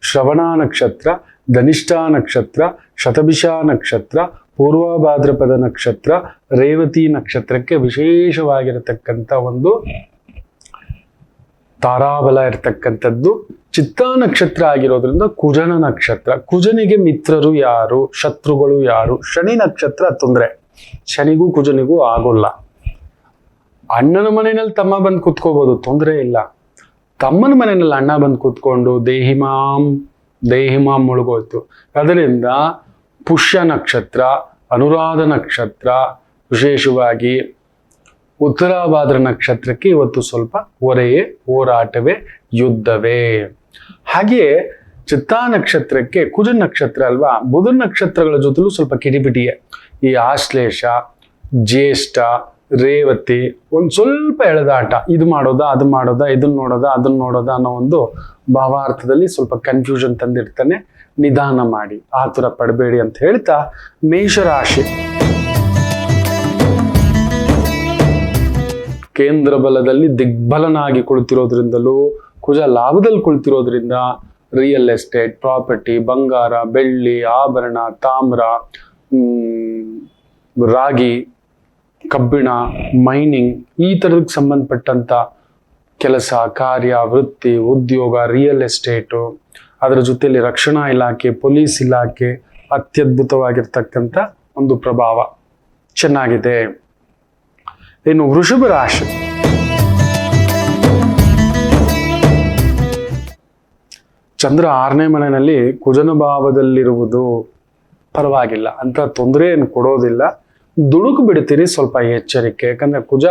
ಶ್ರವಣ ನಕ್ಷತ್ರ, ಧನಿಷ್ಠ ನಕ್ಷತ್ರ, ಶತಭಿಷ ನಕ್ಷತ್ರ, ಪೂರ್ವ ಭಾದ್ರಪದ ನಕ್ಷತ್ರ, ರೇವತಿ ನಕ್ಷತ್ರಕ್ಕೆ ವಿಶೇಷವಾಗಿರತಕ್ಕಂಥ ಒಂದು ತಾರಾಬಲ ಇರತಕ್ಕಂಥದ್ದು. ಚಿತ್ತಾ ನಕ್ಷತ್ರ ಆಗಿರೋದ್ರಿಂದ ಕುಜನ ನಕ್ಷತ್ರ. ಕುಜನಿಗೆ ಮಿತ್ರರು ಯಾರು, ಶತ್ರುಗಳು ಯಾರು? ಶನಿ ನಕ್ಷತ್ರ ತೊಂದರೆ, ಶನಿಗೂ ಕುಜನಿಗೂ ಆಗೋಲ್ಲ. ಅಣ್ಣನ ಮನೆಯಲ್ಲಿ ತಮ್ಮ ಬಂದು ಕೂತ್ಕೋಬಹುದು, ತೊಂದರೆ ಇಲ್ಲ. ತಮ್ಮನ ಮನೆಯಲ್ಲಿ ಅಣ್ಣ ಬಂದು ಕೂತ್ಕೊಂಡು ದೇಹಿಮಾಂ ಮುಳುಗೋಯ್ತು. ಅದರಿಂದ ಪುಷ್ಯ ನಕ್ಷತ್ರ, ಅನುರಾಧ ನಕ್ಷತ್ರ, ವಿಶೇಷವಾಗಿ ಉತ್ತರಾಭಾದ್ರ ನಕ್ಷತ್ರಕ್ಕೆ ಇವತ್ತು ಸ್ವಲ್ಪ ಹೊರೆಯೇ, ಹೋರಾಟವೇ, ಯುದ್ಧವೇ. ಹಾಗೆಯೇ ಚಿತ್ತಾ ನಕ್ಷತ್ರಕ್ಕೆ ಕುಜ ನಕ್ಷತ್ರ ಅಲ್ವಾ, ಬುಧ ನಕ್ಷತ್ರಗಳ ಜೊತೆಲೂ ಸ್ವಲ್ಪ ಕಿಡಿಬಿಡಿಯೇ. ಈ ಆಶ್ಲೇಷ, ಜ್ಯೇಷ್ಠ, ರೇವತಿ ಒಂದು ಸ್ವಲ್ಪ ಎಳೆದಾಟ. ಇದು ಮಾಡೋದಾ, ಅದು ಮಾಡೋದಾ, ಇದನ್ನ ನೋಡೋದಾ, ಅದನ್ನ ನೋಡೋದಾ ಅನ್ನೋ ಒಂದು ಭಾವಾರ್ಥದಲ್ಲಿ ಸ್ವಲ್ಪ ಕನ್ಫ್ಯೂಷನ್ ತಂದಿರ್ತಾನೆ. ನಿಧಾನ ಮಾಡಿ, ಆತುರ ಪಡಬೇಡಿ ಅಂತ ಹೇಳ್ತಾ, ಮೇಷರಾಶಿ. ಕೇಂದ್ರ ಬಲದಲ್ಲಿ ದಿಗ್ಬಲನಾಗಿ ಕುಳಿತಿರೋದ್ರಿಂದಲೂ, ಕುಜ ಲಾಭದಲ್ಲಿ ಕುಳಿತಿರೋದ್ರಿಂದ ರಿಯಲ್ ಎಸ್ಟೇಟ್, ಪ್ರಾಪರ್ಟಿ, ಬಂಗಾರ, ಬೆಳ್ಳಿ, ಆಭರಣ, ತಾಮ್ರ, ರಾಗಿ, ಕಬ್ಬಿಣ, ಮೈನಿಂಗ್, ಈ ಥರದಕ್ಕೆ ಸಂಬಂಧಪಟ್ಟಂತ ಕೆಲಸ ಕಾರ್ಯ, ವೃತ್ತಿ, ಉದ್ಯೋಗ, ರಿಯಲ್ ಎಸ್ಟೇಟು, ಅದರ ಜೊತೆಯಲ್ಲಿ ರಕ್ಷಣಾ ಇಲಾಖೆ, ಪೊಲೀಸ್ ಇಲಾಖೆ, ಅತ್ಯದ್ಭುತವಾಗಿರ್ತಕ್ಕಂಥ ಒಂದು ಪ್ರಭಾವ ಚೆನ್ನಾಗಿದೆ. ಇನ್ನು ವೃಷಭ ರಾಶಿ, ಚಂದ್ರ 6ನೇ ಮನೆಯಲ್ಲಿ ಕುಜನ ಭಾವದಲ್ಲಿರುವುದು ಪರವಾಗಿಲ್ಲ, ಅಂತ ತೊಂದರೆ ಏನು ಕೊಡೋದಿಲ್ಲ. ದುಡುಕು ಬಿಡ್ತೀರಿ, ಸ್ವಲ್ಪ ಎಚ್ಚರಿಕೆ. ಯಾಕಂದ್ರೆ ಕುಜ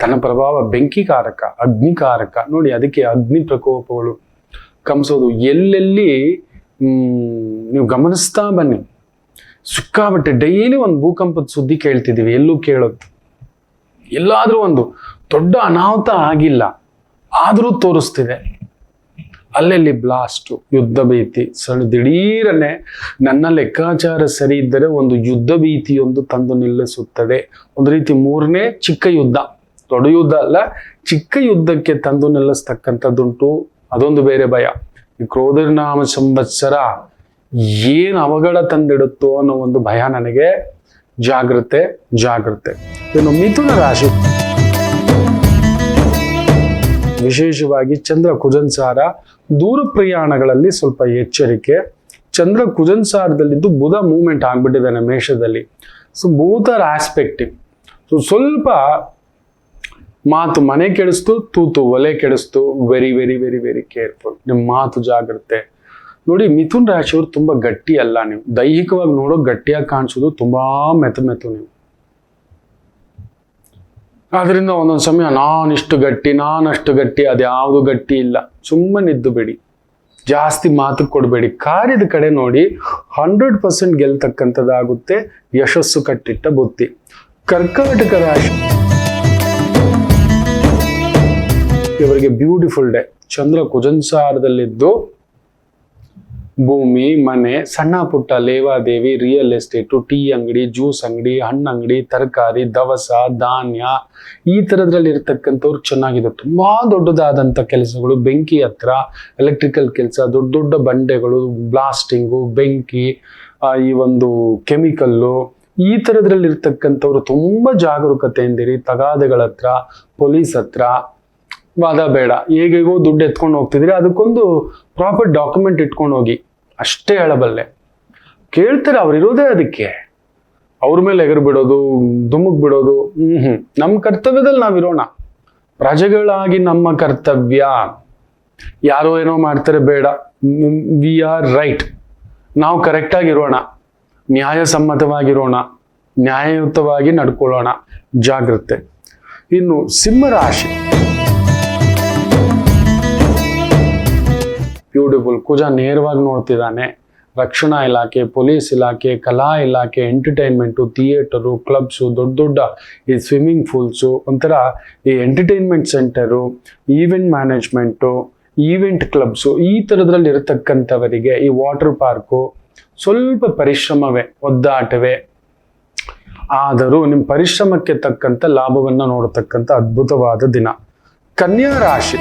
ತನ್ನ ಪ್ರಭಾವ ಬೆಂಕಿಕಾರಕ, ಅಗ್ನಿಕಾರಕ. ನೋಡಿ, ಅದಕ್ಕೆ ಅಗ್ನಿ ಪ್ರಕೋಪಗಳು ಕಂಸೋದು ಎಲ್ಲೆಲ್ಲಿ ನೀವು ಗಮನಿಸ್ತಾ ಬನ್ನಿ. ಸಿಕ್ಕಾಬಟ್ಟೆ ಡೈಲಿ ಒಂದು ಭೂಕಂಪದ ಸುದ್ದಿ ಕೇಳ್ತಿದೀವಿ, ಎಲ್ಲೂ ಕೇಳೋದು. ಎಲ್ಲಾದ್ರೂ ಒಂದು ದೊಡ್ಡ ಅನಾಹುತ ಆಗಿಲ್ಲ, ಆದ್ರೂ ತೋರಿಸ್ತಿದೆ. ಅಲ್ಲೆಲ್ಲಿ ಬ್ಲಾಸ್ಟು, ಯುದ್ಧ ಭೀತಿ. ದಿಢೀರನೆ ನನ್ನ ಲೆಕ್ಕಾಚಾರ ಸರಿ ಇದ್ದರೆ ಒಂದು ಯುದ್ಧ ಭೀತಿಯೊಂದು ತಂದು ನಿಲ್ಲಿಸುತ್ತದೆ. ಒಂದು ರೀತಿ 3ನೇ ಚಿಕ್ಕ ಯುದ್ಧ, ದೊಡ್ಡ ಯುದ್ಧ ಅಲ್ಲ, ಚಿಕ್ಕ ಯುದ್ಧಕ್ಕೆ ತಂದು ನಿಲ್ಲಿಸ್ತಕ್ಕಂಥದ್ದುಂಟು. ಅದೊಂದು ಬೇರೆ ಭಯ. ಈ ಕ್ರೋಧನಾಮ ಸಂವತ್ಸರ ಏನ್ ಅವಘಡ ತಂದಿಡುತ್ತೋ ಅನ್ನೋ ಒಂದು ಭಯ ನನಗೆ. ಜಾಗ್ರತೆ. ಇನ್ನು ಮಿಥುನ ರಾಶಿ, ವಿಶೇಷವಾಗಿ ಚಂದ್ರ ಕುಜನ್ಸಾರ, ದೂರ ಪ್ರಯಾಣಗಳಲ್ಲಿ ಸ್ವಲ್ಪ ಎಚ್ಚರಿಕೆ. ಚಂದ್ರ ಕುಜನ್ಸಾರದಲ್ಲಿದ್ದು ಬುಧ ಮೂವ್ಮೆಂಟ್ ಆಗ್ಬಿಟ್ಟಿದ್ದಾನೆ ಮೇಷದಲ್ಲಿ. ಸೊ ಬೋತ್ ಆಸ್ಪೆಕ್ಟಿವ್. ಸೊ ಸ್ವಲ್ಪ ಮಾತು ಮನೆ ಕೆಡಿಸ್ತು, ತೂತು ಒಲೆ ಕೆಡಿಸ್ತು. Very very very very careful. ನಿಮ್ಮ ಮಾತು ಜಾಗ್ರತೆ. ನೋಡಿ, ಮಿಥುನ್ ರಾಶಿಯವರು ತುಂಬಾ ಗಟ್ಟಿ ಅಲ್ಲ. ನೀವು ದೈಹಿಕವಾಗಿ ನೋಡೋ ಗಟ್ಟಿಯಾಗಿ ಕಾಣಿಸೋದು, ತುಂಬಾ ಮೆತು ನೀವು. ಆದ್ರಿಂದ ಒಂದೊಂದು ಸಮಯ ನಾನಷ್ಟು ಗಟ್ಟಿ, ಅದ್ಯಾವುದು ಗಟ್ಟಿ ಇಲ್ಲ. ಸುಮ್ಮನಿದ್ದು ಬಿಡಿ, ಜಾಸ್ತಿ ಮಾತು ಕೊಡಬೇಡಿ. ಕಾರ್ಯದ ಕಡೆ ನೋಡಿ, 100% ಗೆಲ್ತಕ್ಕಂಥದ್ದಾಗುತ್ತೆ. ಯಶಸ್ಸು ಕಟ್ಟಿಟ್ಟ ಬುತ್ತಿ. ಕರ್ಕಾಟಕ ರಾಶಿ, ಇವರಿಗೆ ಬ್ಯೂಟಿಫುಲ್ ಡೇ. ಚಂದ್ರ ಕುಜನ್ಸಾರದಲ್ಲಿದ್ದು ಭೂಮಿ, ಮನೆ, ಸಣ್ಣ ಪುಟ್ಟ ಲೇವಾದೇವಿ, ರಿಯಲ್ ಎಸ್ಟೇಟು, ಟೀ ಅಂಗಡಿ, ಜ್ಯೂಸ್ ಅಂಗಡಿ, ಹಣ್ಣಂಗಡಿ, ತರಕಾರಿ, ದವಸ ಧಾನ್ಯ, ಈ ಥರದ್ರಲ್ಲಿ ಇರ್ತಕ್ಕಂಥವ್ರು ಚೆನ್ನಾಗಿದೆ. ತುಂಬಾ ದೊಡ್ಡದಾದಂಥ ಕೆಲಸಗಳು, ಬೆಂಕಿ ಹತ್ರ, ಎಲೆಕ್ಟ್ರಿಕಲ್ ಕೆಲಸ, ದೊಡ್ಡ ದೊಡ್ಡ ಬಂಡೆಗಳು, ಬ್ಲಾಸ್ಟಿಂಗು, ಬೆಂಕಿ, ಈ ಒಂದು ಕೆಮಿಕಲ್ಲು, ಈ ಥರದ್ರಲ್ಲಿ ಇರ್ತಕ್ಕಂಥವ್ರು ತುಂಬಾ ಜಾಗರೂಕತೆಯಿಂದಿರಿ. ತಗಾದೆಗಳ ಹತ್ರ, ಪೊಲೀಸ್ ಹತ್ರ ವಾದ ಬೇಡ. ಹೇಗೇಗೋ ದುಡ್ಡು ಎತ್ಕೊಂಡು ಹೋಗ್ತಿದ್ರಿ, ಅದಕ್ಕೊಂದು ಪ್ರಾಪರ್ ಡಾಕ್ಯುಮೆಂಟ್ ಇಟ್ಕೊಂಡು ಹೋಗಿ, ಅಷ್ಟೇ ಹೇಳಬಲ್ಲೆ. ಕೇಳ್ತಾರೆ, ಅವ್ರಿರೋದೇ ಅದಕ್ಕೆ. ಅವ್ರ ಮೇಲೆ ಎಗರು ಬಿಡೋದು, ಧುಮುಕ್ ಬಿಡೋದು. ನಮ್ಮ ಕರ್ತವ್ಯದಲ್ಲಿ ನಾವಿರೋಣ. ಪ್ರಜೆಗಳಾಗಿ ನಮ್ಮ ಕರ್ತವ್ಯ. ಯಾರೋ ಏನೋ ಮಾಡ್ತಾರೆ, ಬೇಡ. We are right. ನಾವು ಕರೆಕ್ಟಾಗಿರೋಣ, ನ್ಯಾಯಸಮ್ಮತವಾಗಿರೋಣ, ನ್ಯಾಯಯುತವಾಗಿ ನಡ್ಕೊಳ್ಳೋಣ. ಜಾಗ್ರತೆ. ಇನ್ನು ಸಿಂಹರಾಶಿ, ಬ್ಯೂಟಿಫುಲ್. ಕುಜ ನೇರವಾಗಿ ನೋಡ್ತಿದ್ದಾನೆ. ರಕ್ಷಣಾ ಇಲಾಖೆ, ಪೊಲೀಸ್ ಇಲಾಖೆ, ಕಲಾ ಇಲಾಖೆ, ಎಂಟರ್ಟೈನ್ಮೆಂಟು, ಥಿಯೇಟರು, ಕ್ಲಬ್ಸು, ದೊಡ್ಡ ದೊಡ್ಡ ಈ ಸ್ವಿಮ್ಮಿಂಗ್ ಪೂಲ್ಸು, ಒಂಥರ ಈ entertainment centre, event management, event clubs, ಈ ಥರದ್ರಲ್ಲಿ ಇರತಕ್ಕಂಥವರಿಗೆ ಈ ವಾಟರ್ ಪಾರ್ಕು ಸ್ವಲ್ಪ ಪರಿಶ್ರಮವೇ, ಒದ್ದಾಟವೇ. ಆದರೂ ನಿಮ್ಮ ಪರಿಶ್ರಮಕ್ಕೆ ತಕ್ಕಂಥ ಲಾಭವನ್ನು ನೋಡತಕ್ಕಂಥ ಅದ್ಭುತವಾದ ದಿನ. ಕನ್ಯಾ ರಾಶಿ,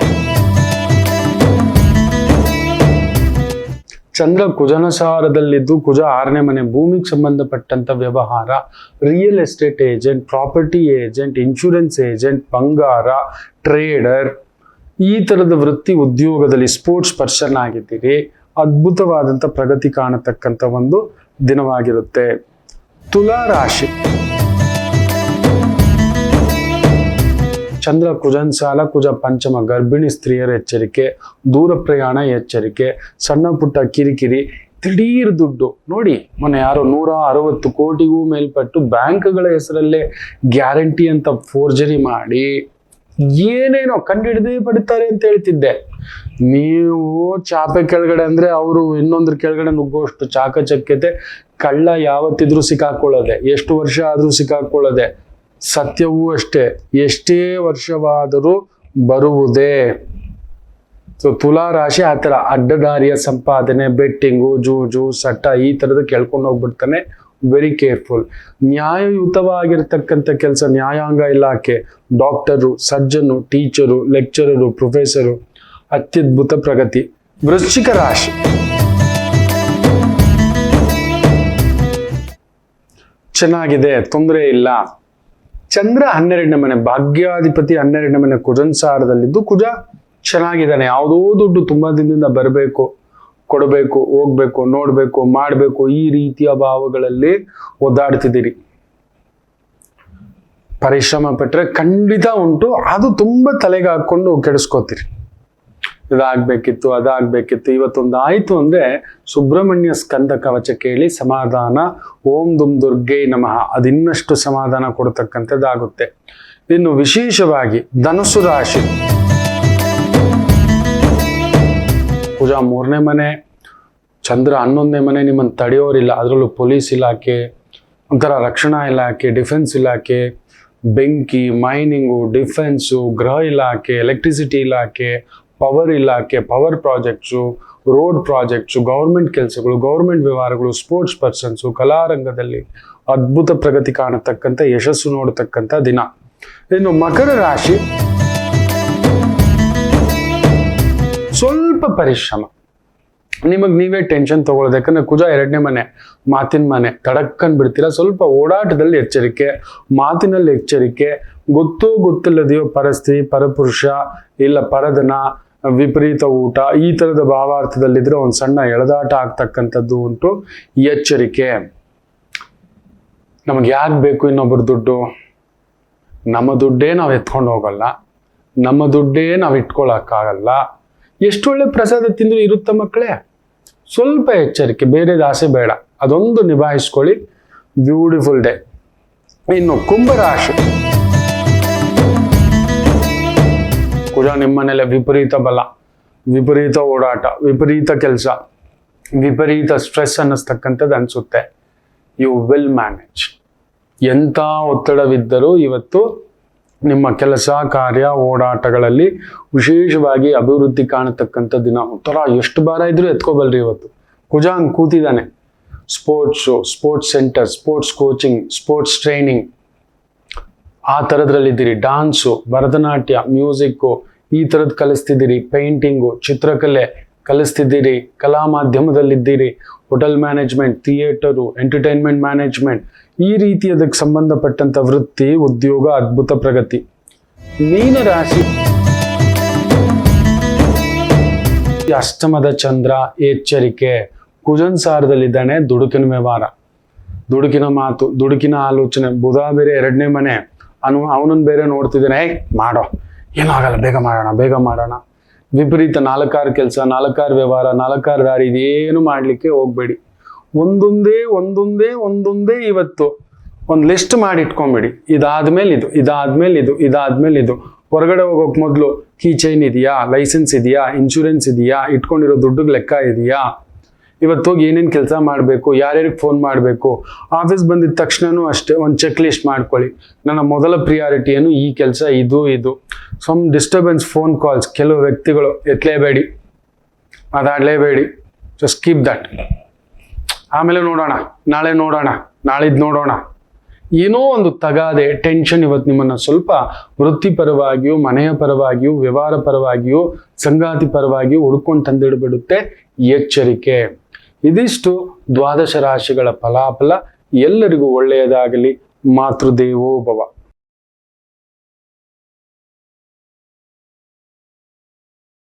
ಚಂದ್ರ ಕುಜನಸಾರದಲ್ಲಿದ್ದು, ಕುಜ 6ನೇ ಮನೆ, ಭೂಮಿಗೆ ಸಂಬಂಧಪಟ್ಟಂತ ವ್ಯವಹಾರ, real estate agent, property agent, insurance agent, ಬಂಗಾರ, ಟ್ರೇಡರ್, ಈ ಥರದ ವೃತ್ತಿ ಉದ್ಯೋಗದಲ್ಲಿ ಸ್ಪೋರ್ಟ್ಸ್ ಪರ್ಸನ್ ಆಗಿದ್ದೀರಿ. ಅದ್ಭುತವಾದಂಥ ಪ್ರಗತಿ ಕಾಣತಕ್ಕಂಥ ಒಂದು ದಿನವಾಗಿರುತ್ತೆ. ತುಲಾ ರಾಶಿ, ಚಂದ್ರ ಕುಜನ್ಸಾಲ, ಕುಜ ಪಂಚಮ, ಗರ್ಭಿಣಿ ಸ್ತ್ರೀಯರ ಎಚ್ಚರಿಕೆ, ದೂರ ಪ್ರಯಾಣ ಎಚ್ಚರಿಕೆ, ಸಣ್ಣ ಪುಟ್ಟ ಕಿರಿಕಿರಿ, ದಿಢೀರ್ ದುಡ್ಡು. ನೋಡಿ, ಮೊನ್ನೆ ಯಾರೋ 160 ಕೋಟಿಗೂ ಮೇಲ್ಪಟ್ಟು ಬ್ಯಾಂಕ್ಗಳ ಹೆಸರಲ್ಲೇ ಗ್ಯಾರಂಟಿ ಅಂತ ಫೋರ್ಜರಿ ಮಾಡಿ ಏನೇನೋ ಕಂಡಿಡಿದೇ ಪಡಿತಾರೆ ಅಂತ ಹೇಳ್ತಿದ್ದೆ. ನೀವು ಚಾಪೆ ಕೆಳಗಡೆ ಅಂದ್ರೆ ಅವರು ಇನ್ನೊಂದ್ರ ಕೆಳಗಡೆ ನುಗ್ಗೋಷ್ಟು ಚಾಕಚಕ್ಯತೆ. ಕಳ್ಳ ಯಾವತ್ತಿದ್ರೂ ಸಿಕ್ಕಾಕೊಳ್ಳೋದೆ, ಎಷ್ಟು ವರ್ಷ ಆದ್ರೂ ಸಿಕ್ಕಾಕೊಳ್ಳೋದೆ. ಸತ್ಯವೂ ಅಷ್ಟೇ, ಎಷ್ಟೇ ವರ್ಷವಾದರೂ ಬರುವುದೇ. ಸೊ ತುಲಾ ರಾಶಿ ಆ ಥರ ಅಡ್ಡದಾರಿಯ ಸಂಪಾದನೆ, ಬೆಟ್ಟಿಂಗು, ಜೂಜು, ಸಟ್ಟ, ಈ ಥರದ ಕೇಳ್ಕೊಂಡು ಹೋಗ್ಬಿಡ್ತಾನೆ. Very careful. ನ್ಯಾಯಯುತವಾಗಿರ್ತಕ್ಕಂಥ ಕೆಲಸ, ನ್ಯಾಯಾಂಗ ಇಲಾಖೆ, doctor, surgeon, teacher, lecturer, professor, ಅತ್ಯದ್ಭುತ ಪ್ರಗತಿ. ವೃಶ್ಚಿಕ ರಾಶಿ, ಚೆನ್ನಾಗಿದೆ, ತೊಂದರೆ ಇಲ್ಲ. ಚಂದ್ರ 12ನೇ ಮನೆ, ಭಾಗ್ಯಾಧಿಪತಿ 12ನೇ ಮನೆ ಕುಜನ್ ಸಾರದಲ್ಲಿದ್ದು, ಕುಜ ಚೆನ್ನಾಗಿದ್ದಾನೆ. ಯಾವುದೋ ದುಡ್ಡು ತುಂಬಾ ದಿನದಿಂದ ಬರಬೇಕು, ಕೊಡಬೇಕು, ಹೋಗ್ಬೇಕು, ನೋಡ್ಬೇಕು, ಮಾಡಬೇಕು, ಈ ರೀತಿಯ ಭಾವಗಳಲ್ಲಿ ಒದ್ದಾಡ್ತಿದ್ದೀರಿ. ಪರಿಶ್ರಮ ಪಟ್ಟರೆ ಖಂಡಿತ ಉಂಟು, ಅದು ತುಂಬಾ ತಲೆಗೆ ಹಾಕೊಂಡು ಕೆಡಿಸ್ಕೋತೀರಿ. ಇದಾಗ್ಬೇಕಿತ್ತು, ಅದಾಗ್ಬೇಕಿತ್ತು, ಇವತ್ತೊಂದು ಆಯ್ತು ಅಂದ್ರೆ ಸುಬ್ರಹ್ಮಣ್ಯ ಸ್ಕಂದ ಕವಚ ಕೇಳಿ ಸಮಾಧಾನ. ಓಂ ದುಂ ದುರ್ಗೈ ನಮಃ, ಅದಿನ್ನಷ್ಟು ಸಮಾಧಾನ ಕೊಡ್ತಕ್ಕಂಥದ್ದಾಗುತ್ತೆ. ಇನ್ನು ವಿಶೇಷವಾಗಿ ಧನುಸ್ಸು ರಾಶಿ, ಪೂಜಾ 3ನೇ ಮನೆ, ಚಂದ್ರ 11ನೇ ಮನೆ, ನಿಮ್ಮನ್ನು ತಡೆಯೋರಿಲ್ಲ. ಅದರಲ್ಲೂ ಪೊಲೀಸ್ ಇಲಾಖೆ, ಒಂಥರ ರಕ್ಷಣಾ ಇಲಾಖೆ, ಡಿಫೆನ್ಸ್ ಇಲಾಖೆ, ಬೆಂಕಿ, ಮೈನಿಂಗು, ಡಿಫೆನ್ಸು, ಗೃಹ ಇಲಾಖೆ, ಎಲೆಕ್ಟ್ರಿಸಿಟಿ ಇಲಾಖೆ, ಪವರ್ ಇಲಾಖೆ, power projects, road projects, government ಕೆಲಸಗಳು, ಗೌರ್ಮೆಂಟ್ ವ್ಯವಹಾರಗಳು, ಸ್ಪೋರ್ಟ್ಸ್ ಪರ್ಸನ್ಸು, ಕಲಾರಂಗದಲ್ಲಿ ಅದ್ಭುತ ಪ್ರಗತಿ ಕಾಣತಕ್ಕಂಥ, ಯಶಸ್ಸು ನೋಡತಕ್ಕಂಥ ದಿನ. ಇನ್ನು ಮಕರ ರಾಶಿ, ಸ್ವಲ್ಪ ಪರಿಶ್ರಮ, ನಿಮಗೆ ನೀವೇ ಟೆನ್ಷನ್ ತಗೊಳ್ಳೋದು. ಯಾಕಂದ್ರೆ ಕುಜ 2ನೇ ಮನೆ, ಮಾತಿನ ಮನೆ, ತಡಕ್ಕನ್ ಬಿಡ್ತೀರಾ. ಸ್ವಲ್ಪ ಓಡಾಟದಲ್ಲಿ ಎಚ್ಚರಿಕೆ, ಮಾತಿನಲ್ಲಿ ಎಚ್ಚರಿಕೆ, ಗೊತ್ತೋ ಗೊತ್ತಿಲ್ಲದೆಯೋ ಪರಿಸ್ಥಿತಿ, ಪರಪುರುಷ ಇಲ್ಲ ಪರದನ, ವಿಪರೀತ ಊಟ, ಈ ತರದ ಭಾವಾರ್ಥದಲ್ಲಿದ್ರೆ ಒಂದು ಸಣ್ಣ ಎಳೆದಾಟ ಆಗ್ತಕ್ಕಂಥದ್ದು ಉಂಟು. ಎಚ್ಚರಿಕೆ. ನಮಗೆ ಯಾಕೆ ಬೇಕು ಇನ್ನೊಬ್ಬರ ದುಡ್ಡು? ನಮ್ಮ ದುಡ್ಡೇ ನಾವು ಎತ್ಕೊಂಡು ಹೋಗಲ್ಲ, ನಮ್ಮ ದುಡ್ಡೇ ನಾವು ಇಟ್ಕೊಳಕ್ಕಾಗಲ್ಲ. ಎಷ್ಟು ಒಳ್ಳೆ ಪ್ರಸಾದ ತಿಂದ್ರು ಇರುತ್ತೆ ಮಕ್ಕಳೇ. ಸ್ವಲ್ಪ ಎಚ್ಚರಿಕೆ, ಬೇರೆದು ಆಸೆ ಬೇಡ, ಅದೊಂದು ನಿಭಾಯಿಸ್ಕೊಳ್ಳಿ. Beautiful day. ಇನ್ನು ಕುಂಭರಾಶಿ, ಕುಜ ನಿಮ್ಮನೇಲೆ ವಿಪರೀತ ಬಲ, ವಿಪರೀತ ಓಡಾಟ, ವಿಪರೀತ ಕೆಲಸ, ವಿಪರೀತ ಸ್ಟ್ರೆಸ್ ಅನ್ನಿಸ್ತಕ್ಕಂಥದ್ದು ಅನಿಸುತ್ತೆ. You will manage. ಎಂಥ ಒತ್ತಡವಿದ್ದರೂ ಇವತ್ತು ನಿಮ್ಮ ಕೆಲಸ ಕಾರ್ಯ ಓಡಾಟಗಳಲ್ಲಿ ವಿಶೇಷವಾಗಿ ಅಭಿವೃದ್ಧಿ ಕಾಣತಕ್ಕಂಥ ದಿನ. ಒಂಥರ ಎಷ್ಟು ಭಾರ ಇದ್ರೂ ಎತ್ಕೋಬಲ್ರಿ ಇವತ್ತು. ಕುಜ ಹಂಗೆ ಕೂತಿದ್ದಾನೆ. Sports, sports centre, sports coaching, sports training, ಆ ಥರದ್ರಲ್ಲಿದ್ದೀರಿ. ಡಾನ್ಸು, ಭರತನಾಟ್ಯ, ಮ್ಯೂಸಿಕ್ಕು, ಈ ಥರದ್ದು ಕಲಿಸ್ತಿದ್ದೀರಿ. ಪೇಂಟಿಂಗು, ಚಿತ್ರಕಲೆ ಕಲಿಸ್ತಿದ್ದೀರಿ. ಕಲಾ ಮಾಧ್ಯಮದಲ್ಲಿದ್ದೀರಿ. Hotel management, theatre, entertainment management, ಈ ರೀತಿ ಅದಕ್ಕೆ ಸಂಬಂಧಪಟ್ಟಂತ ವೃತ್ತಿ, ಉದ್ಯೋಗ, ಅದ್ಭುತ ಪ್ರಗತಿ. ಮೀನರಾಶಿ, ಅಷ್ಟಮದ ಚಂದ್ರ, ಎಚ್ಚರಿಕೆ. ಕುಜನ್ ಸಾರದಲ್ಲಿದ್ದಾನೆ, ದುಡುಕಿನ ವ್ಯವಹಾರ, ದುಡುಕಿನ ಮಾತು, ದುಡುಕಿನ ಆಲೋಚನೆ. ಬುಧ ಬೇರೆ 2ನೇ ಮನೆ, ಅವನನ್ನು ಬೇರೆ ನೋಡ್ತಿದ್ದಾನೆ. ಮಾಡೋ, ಏನೂ ಆಗಲ್ಲ, ಬೇಗ ಮಾಡೋಣ, ಬೇಗ ಮಾಡೋಣ. ವಿಪರೀತ 4 ಕೆಲಸ, 4 ವ್ಯವಹಾರ, 4 ದಾರಿ, ಇದೇನು ಮಾಡ್ಲಿಕ್ಕೆ ಹೋಗ್ಬೇಡಿ. ಒಂದೊಂದೇ ಇವತ್ತು ಒಂದು ಲಿಸ್ಟ್ ಮಾಡಿ ಇಟ್ಕೊಂಬಿಡಿ. ಇದಾದ್ಮೇಲೆ ಇದು, ಇದಾದ್ಮೇಲೆ ಇದು, ಇದಾದ್ಮೇಲೆ ಇದು. ಹೊರಗಡೆ ಹೋಗೋಕೆ ಮೊದಲು ಕೀ ಚೈನ್ ಇದೆಯಾ, ಲೈಸೆನ್ಸ್ ಇದೆಯಾ, ಇನ್ಶೂರೆನ್ಸ್ ಇದೆಯಾ, ಇಟ್ಕೊಂಡಿರೋ ದುಡ್ಡಿಗೆ ಲೆಕ್ಕ ಇದೆಯಾ, ಇವತ್ತೋಗಿ ಏನೇನು ಕೆಲಸ ಮಾಡಬೇಕು, ಯಾರ್ಯಾರಿಗೆ ಫೋನ್ ಮಾಡಬೇಕು. ಆಫೀಸ್ ಬಂದಿದ ತಕ್ಷಣನೂ ಅಷ್ಟೇ ಒಂದು ಚೆಕ್ ಲಿಸ್ಟ್ ಮಾಡ್ಕೊಳ್ಳಿ. ನನ್ನ ಮೊದಲ ಪ್ರಿಯಾರಿಟಿ ಏನು, ಈ ಕೆಲಸ, ಇದು. ಸಮ್ ಡಿಸ್ಟರ್ಬೆನ್ಸ್ ಫೋನ್ ಕಾಲ್ಸ್, ಕೆಲವು ವ್ಯಕ್ತಿಗಳು ಎತ್ತಲೇಬೇಡಿ, ಮಾತಾಡಲೇಬೇಡಿ. Just keep that. ಆಮೇಲೆ ನೋಡೋಣ, ನಾಳೆ ನೋಡೋಣ, ನಾಳಿದ್ದು ನೋಡೋಣ. ಏನೋ ಒಂದು ತಗಾದೆ, ಟೆನ್ಷನ್ ಇವತ್ತು ನಿಮ್ಮನ್ನು ಸ್ವಲ್ಪ ವೃತ್ತಿಪರವಾಗಿಯೂ, ಮನೆಯ ಪರವಾಗಿಯೂ, ವ್ಯವಹಾರ ಪರವಾಗಿಯೂ, ಸಂಗಾತಿ ಪರವಾಗಿಯೂ ಹುಡ್ಕೊಂಡು ತಂದಿಡ್ಬಿಡುತ್ತೆ. ಎಚ್ಚರಿಕೆ. ಇದಿಷ್ಟು 12 ರಾಶಿಗಳ ಫಲಾಫಲ. ಎಲ್ಲರಿಗೂ ಒಳ್ಳೆಯದಾಗಲಿ. ಮಾತೃದೇವೋ ಭವ.